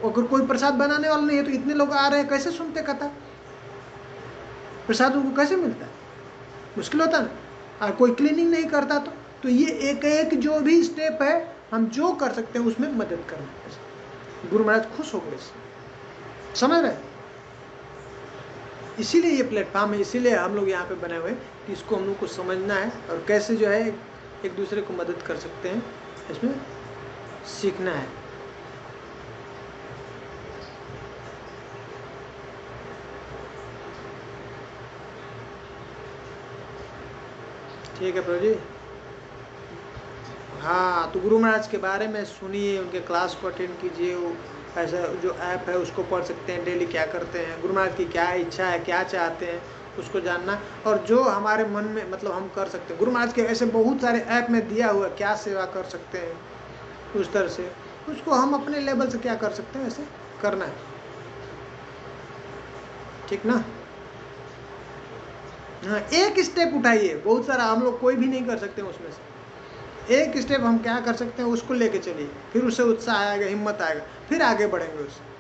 अगर कोई प्रसाद बनाने वाला नहीं है तो इतने लोग आ रहे हैं, कैसे सुनते कथा, प्रसाद उनको कैसे मिलता है, मुश्किल होता है ना। कोई क्लीनिंग नहीं करता तो ये एक एक जो भी स्टेप है, हम जो कर सकते हैं उसमें मदद करना है। गुरु महाराज खुश हो गए, समझ रहे। इसीलिए ये प्लेटफॉर्म है, इसीलिए हम लोग यहाँ पे बने हुए कि इसको हम लोग को समझना है और कैसे जो है एक दूसरे को मदद कर सकते हैं, इसमें सीखना है। ठीक है प्रभु जी। हाँ, तो गुरु महाराज के बारे में सुनिए, उनके क्लास को अटेंड कीजिए। वो ऐसा जो ऐप है उसको पढ़ सकते हैं, डेली क्या करते हैं, गुरु महाराज की क्या इच्छा है, क्या चाहते हैं उसको जानना, और जो हमारे मन में मतलब हम कर सकते हैं। गुरु महाराज के ऐसे बहुत सारे ऐप में दिया हुआ है, क्या सेवा कर सकते हैं उस तरह से, उसको हम अपने लेवल से क्या कर सकते हैं ऐसे करना है, ठीक ना। हाँ, एक स्टेप उठाइए, बहुत सारा हम लोग कोई भी नहीं कर सकते उसमें से। एक स्टेप हम क्या कर सकते हैं उसको लेके चलिए, फिर उससे उत्साह आएगा, हिम्मत आएगा, फिर आगे बढ़ेंगे उससे।